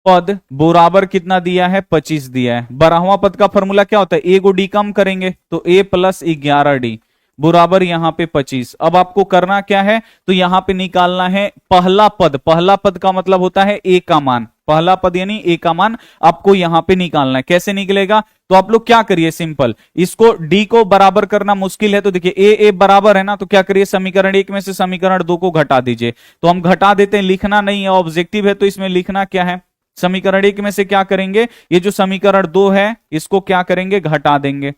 पद बराबर कितना दिया है 25 दिया है। 12वां पद का फॉर्मूला क्या होता है, ए को डी कम करेंगे तो a+11d बराबर यहां पे 25। अब आपको करना क्या है, तो यहां पे निकालना है पहला पद। पहला पद का मतलब होता है ए का मान, पहला पद यानी ए का मान आपको यहां पे निकालना है। कैसे निकलेगा, तो आप लोग क्या करिए, सिंपल, इसको डी को बराबर करना मुश्किल है तो देखिए ए बराबर है ना, तो क्या करिए, समीकरण 1 में से समीकरण 2 को घटा दीजिए। तो हम घटा देते हैं, लिखना नहीं है, ऑब्जेक्टिव है तो इसमें लिखना क्या है, समीकरण 1 में से क्या करेंगे, ये जो समीकरण 2 है इसको क्या करेंगे, घटा देंगे।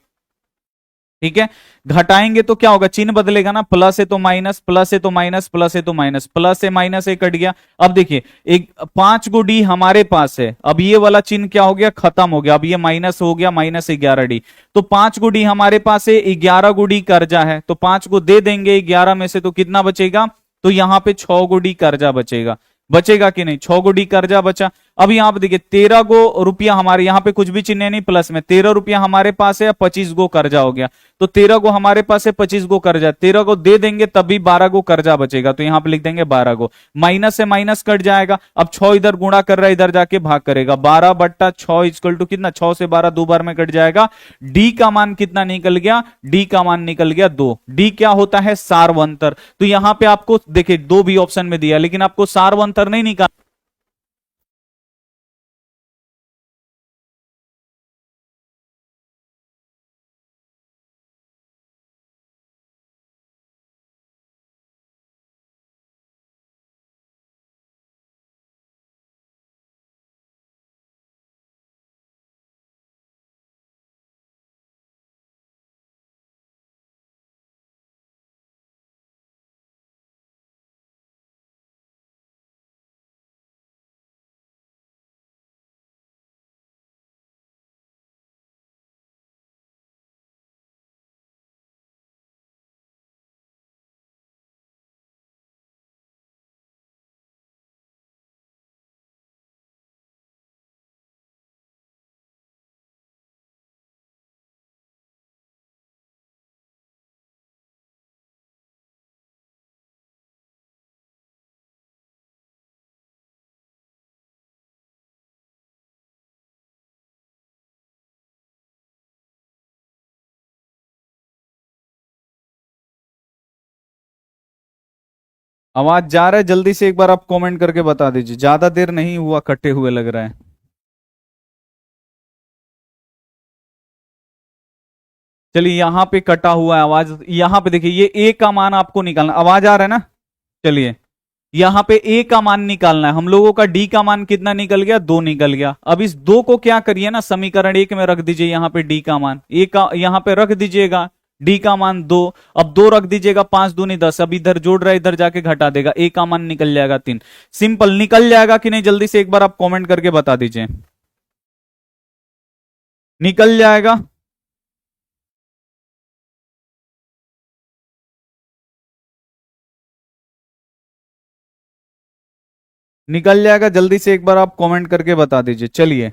ठीक है, घटाएंगे तो क्या होगा, चिन्ह बदलेगा ना, प्लस है तो माइनस, प्लस है तो माइनस, प्लस है तो माइनस, प्लस से माइनस एक कट गया। अब देखिए एक 5 गो डी हमारे पास है, अब ये वाला चिन्ह क्या हो गया, खत्म हो गया, अब ये माइनस हो गया, माइनस 11 डी। तो 5 गो डी हमारे पास है, 11 गो डी कर्जा है, तो 5 को दे देंगे 11 में से, तो कितना बचेगा, तो यहां पे 6 गो डी कर्जा बचेगा। बचेगा कि नहीं, 6 गो डी कर्जा बचा। अब यहां पे देखिए 13 गो रुपया हमारे, यहां पे कुछ भी चिन्ह नहीं प्लस में, 13 रुपया हमारे पास है, 25 गो कर्जा हो गया। तो 13 गो हमारे पास है, 25 गो कर्जा, 13 गो दे देंगे तभी 12 गो कर्जा बचेगा, तो यहां पे लिख देंगे 12 गो। माइनस से माइनस कट जाएगा, अब 6 इधर गुणा कर रहा है, इधर जाके भाग करेगा, 12/6 इक्वल टू कितना, 6 से 12 दो बार में कट जाएगा। डी का मान कितना निकल गया, डी का मान निकल गया 2। डी क्या होता है, सार्वंतर। तो यहां पे आपको देखिए 2 भी ऑप्शन में दिया, लेकिन आपको सार्वंतर नहीं निकाल। आवाज जा रहा है, जल्दी से एक बार आप कमेंट करके बता दीजिए, ज्यादा देर नहीं हुआ कटे हुए लग रहा है। चलिए यहां पे कटा हुआ है आवाज, यहां पे देखिए ये ए का मान आपको निकालना, आवाज आ रहा है ना। चलिए यहां पे ए का मान निकालना है हम लोगों का, डी का मान कितना निकल गया, 2 निकल गया। अब इस 2 को क्या करिए ना, समीकरण 1 में रख दीजिए, यहां पे डी का मान ए का यहां पे रख दीजिएगा, डी का मान 2। अब 2 रख दीजिएगा, 5 दूनी 10, अब इधर जोड़ रहा है, इधर जाके घटा देगा, ए का मान निकल जाएगा 3। सिंपल, निकल जाएगा कि नहीं, जल्दी से एक बार आप कॉमेंट करके बता दीजिए, निकल जाएगा। निकल जाएगा, जल्दी से एक बार आप कमेंट करके बता दीजिए। चलिए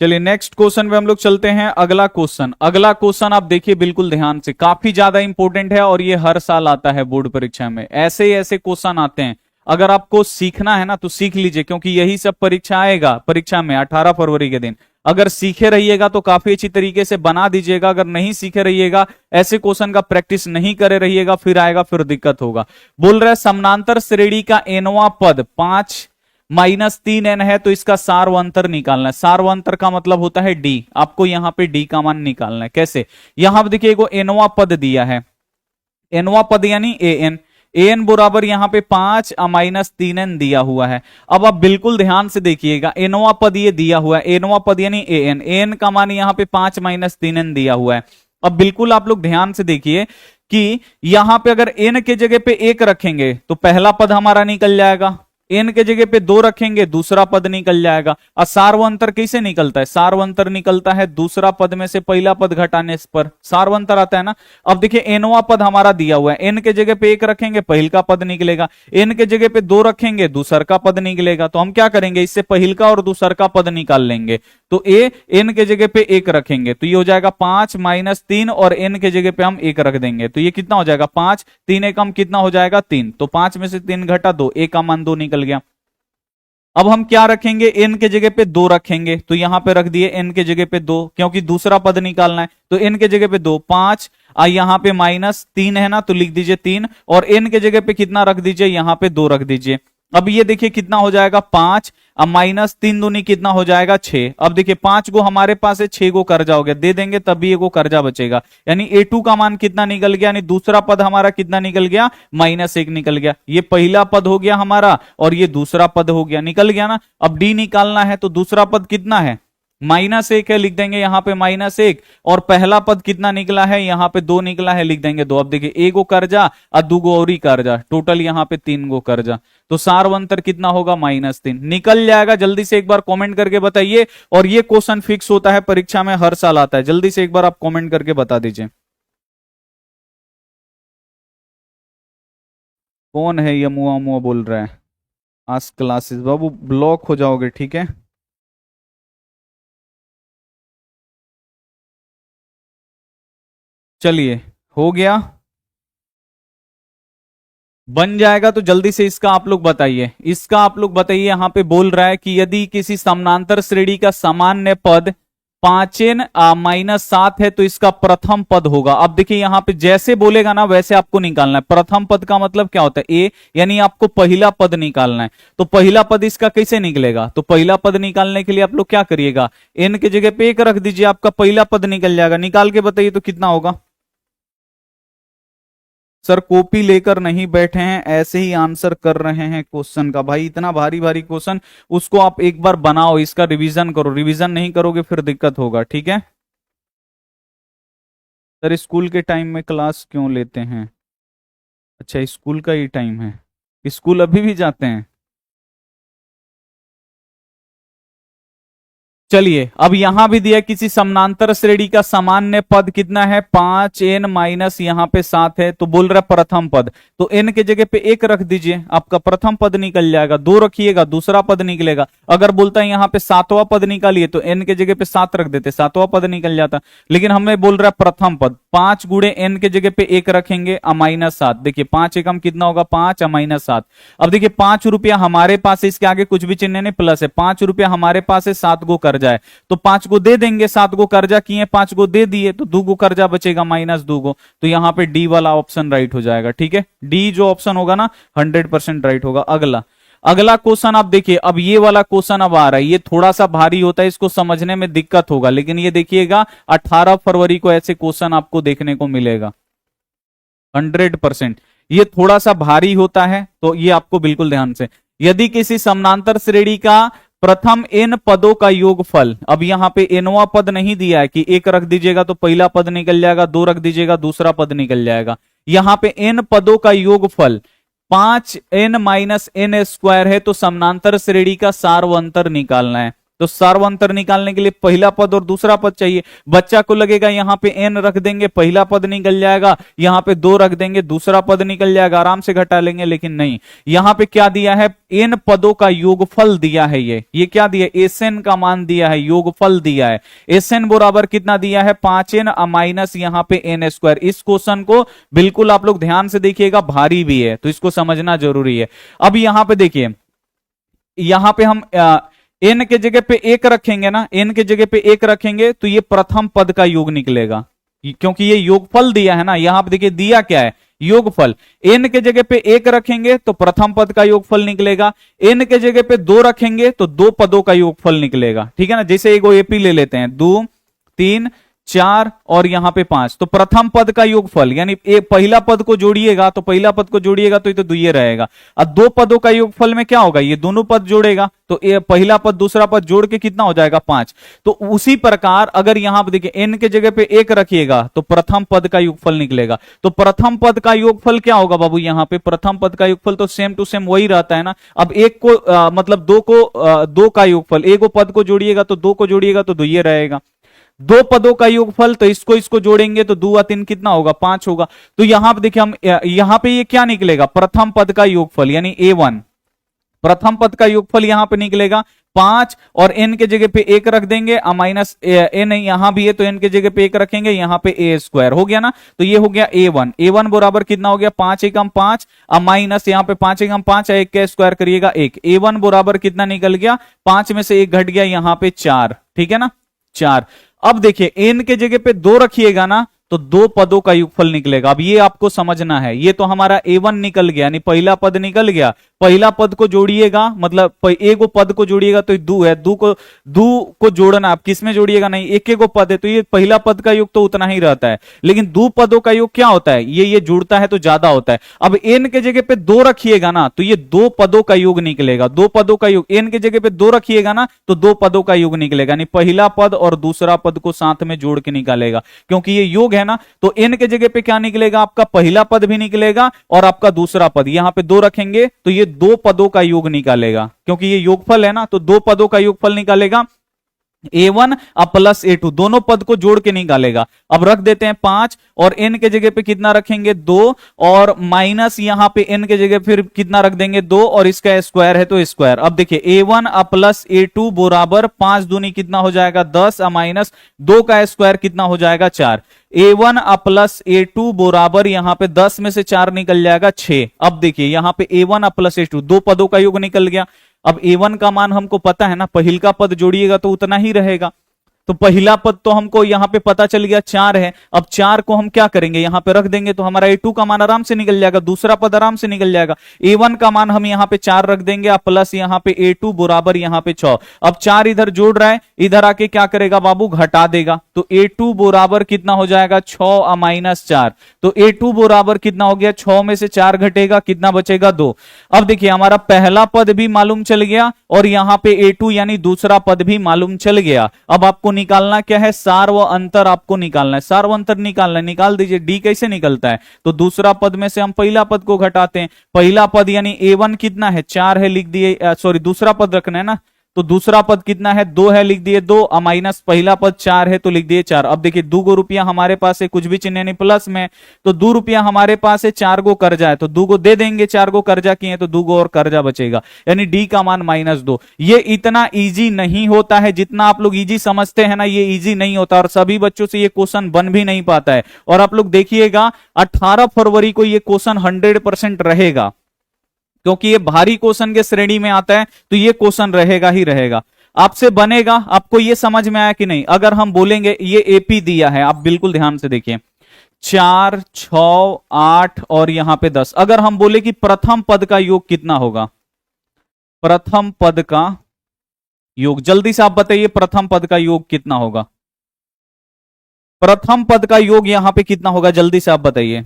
चलिए नेक्स्ट क्वेश्चन पे हम लोग चलते हैं। अगला क्वेश्चन, अगला क्वेश्चन आप देखिए बिल्कुल ध्यान से, काफी ज्यादा इंपॉर्टेंट है और ये हर साल आता है बोर्ड परीक्षा में, ऐसे ही ऐसे क्वेश्चन आते हैं। अगर आपको सीखना है ना तो सीख लीजिए, क्योंकि यही सब परीक्षा आएगा, परीक्षा में 18 फरवरी के दिन। अगर सीखे रहिएगा तो काफी अच्छी तरीके से बना दीजिएगा, अगर नहीं सीखे रहिएगा, ऐसे क्वेश्चन का प्रैक्टिस नहीं करे रहिएगा, फिर आएगा, फिर दिक्कत होगा। बोल रहे समानांतर श्रेणी का एनवा पद 5-3n है, तो इसका सार्वंतर निकालना है। सार्वंतर का मतलब होता है डी, आपको यहां पे डी का मान निकालना है। कैसे, यहां पर देखिए एगो एनवा पद दिया है, एनवा पद यानी एन, एन बराबर यहां पे 5-3n दिया हुआ है। अब आप बिल्कुल ध्यान से देखिएगा, एनवा पद ये दिया हुआ है, एनवा पद यानी एन, एन का मान यहां पे 5-3n दिया हुआ है। अब बिल्कुल आप लोग ध्यान से देखिए कि यहां पे अगर एन के जगह पे 1 रखेंगे तो पहला पद हमारा निकल जाएगा, एन के जगह पे 2 रखेंगे दूसरा पद निकल जाएगा। और सार्वंतर कैसे निकलता है, सार्वंतर निकलता है दूसरा पद में से पहला पद घटाने पर सार्वंतर आता है ना। अब देखिए एनवा पद हमारा दिया हुआ है, एन के जगह पे 1 रखेंगे पहिल का पद निकलेगा, एन के जगह पे 2 रखेंगे दूसर का पद निकलेगा। तो हम क्या करेंगे, इससे पहिल का और दूसर का पद निकाल लेंगे। तो ए एन के जगह पे 1 रखेंगे तो ये हो जाएगा 5-3, और एन के जगह पे हम 1 रख देंगे तो ये कितना हो जाएगा 5, 3 एकम कितना हो जाएगा 3। तो 5 में से 3 घटा 2, ए का मान 2 निकल गया। अब हम क्या रखेंगे, n के जगह पे 2 रखेंगे, तो यहां पे रख दिए n के जगह पे 2, क्योंकि दूसरा पद निकालना है, तो n के जगह पे 2, 5, यहां पे -3 है ना, तो लिख दीजिए 3, और n के जगह पे कितना रख दीजिए, यहां पे 2 रख दीजिए। अब ये देखिए कितना हो जाएगा 5, अब -3 दूनी कितना हो जाएगा 6। अब देखिए 5 गो हमारे पास है, 6 गो कर्जा हो गया, दे देंगे तब भी एगो कर्जा बचेगा, यानी a2 का मान कितना निकल गया, यानी दूसरा पद हमारा कितना निकल गया, -1 निकल गया। ये पहला पद हो गया हमारा और ये दूसरा पद हो गया, निकल गया ना। अब d निकालना है, तो दूसरा पद कितना है, -1 है, लिख देंगे यहां पे -1, और पहला पद कितना निकला है, यहां पे 2 निकला है, लिख देंगे 2। अब देखिए एगो कर्जा और 2 गो और कर्जा, टोटल यहां पे 3 गो कर्जा, तो सारवंतर कितना होगा, -3 निकल जाएगा। जल्दी से एक बार कमेंट करके बताइए, और ये क्वेश्चन फिक्स होता है परीक्षा में, हर साल आता है। जल्दी से एक बार आप कमेंट करके बता दीजिए कौन है ये मुआ मुआ बोल रहा है। आज क्लासेस बाबू ब्लॉक हो जाओगे, ठीक है। चलिए हो गया, बन जाएगा तो जल्दी से इसका आप लोग बताइए, इसका आप लोग बताइए। यहां पे बोल रहा है कि यदि किसी समानांतर श्रेणी का सामान्य पद 5n -7 है तो इसका प्रथम पद होगा। अब देखिए यहां पे जैसे बोलेगा ना वैसे आपको निकालना है। प्रथम पद का मतलब क्या होता है, ए, यानी आपको पहला पद निकालना है। तो पहला पद इसका कैसे निकलेगा, तो पहला पद निकालने के लिए आप लोग क्या करिएगा, n के जगह पे 1 रख दीजिए, आपका पहला पद निकल जाएगा। निकाल के बताइए तो कितना होगा। सर कॉपी लेकर नहीं बैठे हैं, ऐसे ही आंसर कर रहे हैं क्वेश्चन का। भाई इतना भारी भारी क्वेश्चन, उसको आप एक बार बनाओ, इसका रिवीजन करो, रिवीजन नहीं करोगे फिर दिक्कत होगा, ठीक है। सर स्कूल के टाइम में क्लास क्यों लेते हैं, अच्छा स्कूल का ही टाइम है, स्कूल अभी भी जाते हैं। चलिए अब यहां भी दिया किसी समानांतर श्रेणी का सामान्य पद कितना है, 5n माइनस यहां पे 7 है, तो बोल रहा है प्रथम पद, तो n के जगह पे 1 रख दीजिए, आपका प्रथम पद निकल जाएगा। 2 रखिएगा, दूसरा पद निकलेगा। अगर बोलता है यहां पे 7वां पद निकालिए तो n के जगह पे 7 रख देते, 7वां पद निकल जाता। लेकिन हमें बोल रहा है प्रथम पद, 5 गुणे n के जगह पे 1 रखेंगे, -7। देखिए 5 एकम कितना होगा, 5 -7। अब देखिए 5 रुपया हमारे पास है, इसके आगे कुछ भी चिन्ह नहीं, प्लस है। 5 रुपया हमारे पास है, 7 गो कर्जा है, तो 5 गो दे देंगे, 7 गो कर्जा किए, 5 गो दे दिए, तो 2 गो कर्जा बचेगा, -2 गो। तो यहां पे डी वाला ऑप्शन राइट हो जाएगा, ठीक है। डी जो ऑप्शन होगा ना 100% राइट होगा। अगला अगला क्वेश्चन आप देखिए, अब ये वाला क्वेश्चन अब आ रहा है, ये थोड़ा सा भारी होता है, इसको समझने में दिक्कत होगा, लेकिन ये देखिएगा 18 फरवरी को ऐसे क्वेश्चन आपको देखने को मिलेगा 100%। ये थोड़ा सा भारी होता है, तो ये आपको बिल्कुल ध्यान से, यदि किसी समानांतर श्रेणी का प्रथम n पदों का योगफल, अब यहां पे nवां पद नहीं दिया है कि 1 रख दीजिएगा तो पहला पद निकल जाएगा, 2 रख दीजिएगा दूसरा पद निकल जाएगा। यहां पे n पदों का योगफल 5n माइनस n स्क्वायर है, तो समानांतर श्रेणी का सार्वंतर निकालना है। तो सार्वंतर निकालने के लिए पहला पद और दूसरा पद चाहिए। बच्चा को लगेगा यहां पे n रख देंगे, पहला पद निकल जाएगा, यहां पे 2 रख देंगे, दूसरा पद निकल जाएगा, आराम से घटा लेंगे। लेकिन नहीं, यहां पे क्या दिया है, n पदों का योगफल दिया है। ये क्या दिया, Sn का मान दिया है, योगफल दिया है। Sn बराबर कितना दिया है, 5n माइनस यहां पे n स्क्वायर। इस क्वेश्चन को बिल्कुल आप लोग ध्यान से देखिएगा, भारी भी है, तो इसको समझना जरूरी है। अब यहां पे देखिए, यहां पे हम n के जगह पे 1 रखेंगे ना, n के जगह पे 1 रखेंगे तो ये प्रथम पद का योग निकलेगा, क्योंकि ये योगफल दिया है ना। यहां पे देखिए दिया क्या है, योगफल। n के जगह पे 1 रखेंगे तो प्रथम पद का योगफल निकलेगा, n के जगह पे 2 रखेंगे तो 2 पदों का योगफल निकलेगा, ठीक है ना। जैसे एगो एपी ले लेते हैं, 2 3 4 और यहां पे 5, तो प्रथम पद का योगफल यानी पहला पद को जोड़िएगा, तो पहला पद को जोड़िएगा तो ये तो दुइये रहेगा। अब 2 पदों का योगफल में क्या होगा, ये दोनों पद जोड़ेगा, तो ये पहला पद दूसरा पद जोड़ के कितना हो जाएगा, 5। तो उसी प्रकार अगर यहां पर देखिए n के जगह पे 1 रखिएगा तो प्रथम पद का योगफल निकलेगा। तो प्रथम पद का योगफल क्या होगा बाबू, यहां पे प्रथम पद का योगफल तो सेम टू सेम वही रहता है ना। अब एक को मतलब 2 का योगफल, एक पद को जोड़िएगा तो 2 को जोड़िएगा तो दुइये रहेगा। 2 पदों का योगफल, तो इसको जोड़ेंगे तो 2 3 कितना होगा, 5 होगा। तो यहां पे देखिए हम यहां पे ये क्या निकलेगा, प्रथम पद का योगफल यानी A1, प्रथम पद का योगफल यहां पे निकलेगा 5 और n के जगह पे 1 रख देंगे, माइनस n यहां भी है तो n के जगह पे 1 रखेंगे, यहां पे a स्क्वायर हो गया ना, तो ये हो गया a1 बराबर कितना हो गया 5 एकम 5, माइनस यहां पे 5 एकम 5 है, 1 का स्क्वायर करिएगा 1, a1 बराबर कितना निकल गया 5 में से 1 घट गया यहां पे 4, ठीक है ना 4। अब देखिए n के जगह पे 2 रखिएगा ना तो दो पदों का युगफल निकलेगा। अब ये आपको समझना है, ये तो हमारा a1 निकल गया, यानी पहला पद निकल गया, पहला पद को जोड़िएगा, मतलब एक पद को जोड़िएगा तो दू है, दू को जोड़ना, आप किस में जोड़िएगा नहीं, एक को पद है तो ये पहला पद का योग तो उतना ही रहता है, लेकिन दो पदों का योग क्या होता है, ये जुड़ता है तो ज्यादा होता है। अब n के जगह पे 2 रखिएगा ना तो ये दो पदों का योग निकलेगा, दो पदों का योग, n के जगह पे 2 रखिएगा ना तो दो पदों का योग निकलेगा, यानी पहला पद और दूसरा पद को साथ में जोड़ के निकालेगा, क्योंकि ये योग है ना, तो n के जगह पे क्या निकलेगा, आपका पहला पद भी निकलेगा और आपका दूसरा पद, यहां पे 2 रखेंगे तो ये दो पदों का योग निकालेगा, क्योंकि ये योगफल है ना, तो दो पदों का योगफल निकालेगा a1 अब प्लस a2, दोनों पद को जोड़ के निकालेगा। अब रख देते हैं 5 और n के जगह पे कितना रखेंगे 2 और माइनस यहां पे n के जगह फिर कितना रख देंगे 2 और इसका स्क्वायर है तो स्क्वायर। अब देखिए a1 अब प्लस a2 बराबर 5 दूनी कितना हो जाएगा 10, माइनस 2 का स्क्वायर कितना हो जाएगा 4, a1 अब प्लस a2 बराबर यहां पे 10 में से 4 निकल जाएगा 6। अब देखिए यहां पे a1 अब प्लस a2 दो पदों का योग निकल गया। अब a1 का मान हमको पता है ना, पहिल का पद जोड़िएगा तो उतना ही रहेगा, तो पहला पद तो हमको यहां पे पता चल गया 4 है। अब 4 को हम क्या करेंगे, यहां पे रख देंगे तो हमारा a2 का मान आराम से निकल जाएगा, दूसरा पद आराम से निकल जाएगा। a1 का मान हम यहां पे 4 रख देंगे, अब प्लस यहां पे a2 बराबर यहां पे 6। अब 4 इधर जोड़ रहा है, इधर आके क्या करेगा बाबू, घटा देगा, तो a2 बराबर कितना हो जाएगा 6 माइनस 4, तो a2 बराबर कितना हो गया 6 में से 4 घटेगा, कितना बचेगा 2। अब देखिए हमारा पहला पद भी मालूम चल गया और यहां पे a2 यानी दूसरा पद भी मालूम चल गया। अब आपको निकालना क्या है, सार व अंतर आपको निकालना है, सार व अंतर निकालना है, निकाल दीजिए। डी कैसे निकलता है, तो दूसरा पद में से हम पहला पद को घटाते हैं, पहला पद यानी a1 कितना है 4 है, लिख दिए, सॉरी दूसरा पद रखना है ना, तो दूसरा पद कितना है 2 है, लिख दिए 2, माइनस पहला पद 4 है तो लिख दिए 4। अब देखिए 2 रुपया हमारे पास है, कुछ भी चिन्ह नहीं प्लस में, तो 2 रुपया हमारे पास है, 4 गो कर्जा है तो 2 गो दे देंगे, 4 गो कर्जा किए तो 2 गो और कर्जा बचेगा, यानी डी का मान -2। ये इतना इजी नहीं होता है जितना आप लोग इजी समझते हैं ना, ये इजी नहीं होता और सभी बच्चों से ये क्वेश्चन बन भी नहीं पाता है। और आप लोग देखिएगा 18 फरवरी को ये क्वेश्चन 100% रहेगा, क्योंकि ये भारी क्वेश्चन के श्रेणी में आता है, तो ये क्वेश्चन रहेगा ही रहेगा, आपसे बनेगा। आपको ये समझ में आया कि नहीं, अगर हम बोलेंगे ये एपी दिया है, आप बिल्कुल ध्यान से देखिए 4, 6, 8 और यहां पे 10, अगर हम बोले कि प्रथम पद का योग कितना होगा, प्रथम पद का योग, जल्दी से आप बताइए प्रथम पद का योग कितना होगा, प्रथम पद का योग यहां पे कितना होगा, जल्दी से आप बताइए।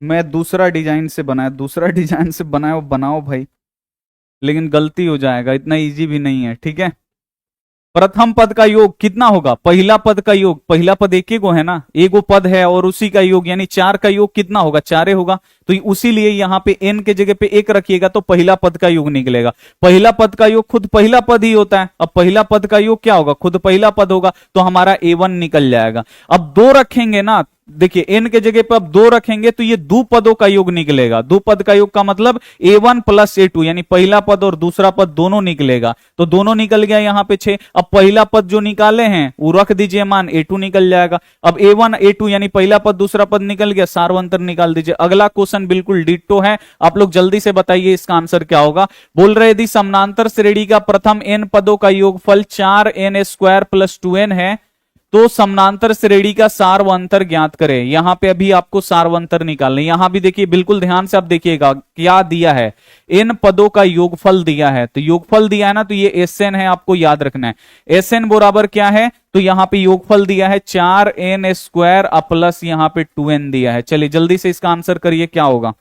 मैं दूसरा डिजाइन से बनाया, दूसरा डिजाइन से बनाया, बनाओ भाई, लेकिन गलती हो जाएगा, इतना इजी भी नहीं है, ठीक है। प्रथम पद का योग कितना होगा, पहला पद का योग, पहला पद एक ही को है ना, एगो पद है और उसी का योग, यानी 4 का योग कितना होगा 4 होगा, तो उसीलिए यहां पे n के जगह पे 1 रखिएगा तो पहला पद का योग निकलेगा। पहला पद का योग खुद पहला पद ही होता है, अब पहला पद का योग क्या होगा, खुद पहला पद होगा, तो हमारा a1 निकल जाएगा। अब 2 रखेंगे ना, देखिए n के जगह पे अब 2 रखेंगे तो ये दो पदों का योग निकलेगा, दो पद का योग का मतलब a1 प्लस a2, यानी पहला पद और दूसरा पद दोनों निकलेगा, तो दोनों निकल गया यहां पे 6। अब पहला पद जो निकाले हैं वो रख दीजिए मान, a2 निकल जाएगा। अब a1 a2 यानी पहला पद दूसरा पद निकल गया, सार्वंतर निकाल दीजिए। अगला क्वेश्चन बिल्कुल डिट्टो है, आप लोग जल्दी से बताइए इसका आंसर क्या होगा। बोल रहे यदि समानांतर श्रेणी का प्रथम n पदों का योगफल 4n² + 2n है तो समानांतर श्रेणी का सार व अंतर ज्ञात करें। यहां पे अभी आपको सार व अंतर निकालना है। यहां भी देखिए बिल्कुल ध्यान से आप देखिएगा क्या दिया है, इन पदों का योगफल दिया है, तो योगफल दिया है ना, तो ये Sn है, आपको याद रखना है। Sn बराबर क्या है, तो यहां पे योगफल दिया है 4n² प्लस यहां पे 2n दिया है। चलिए जल्दी से इसका आंसर करिए क्या होगा।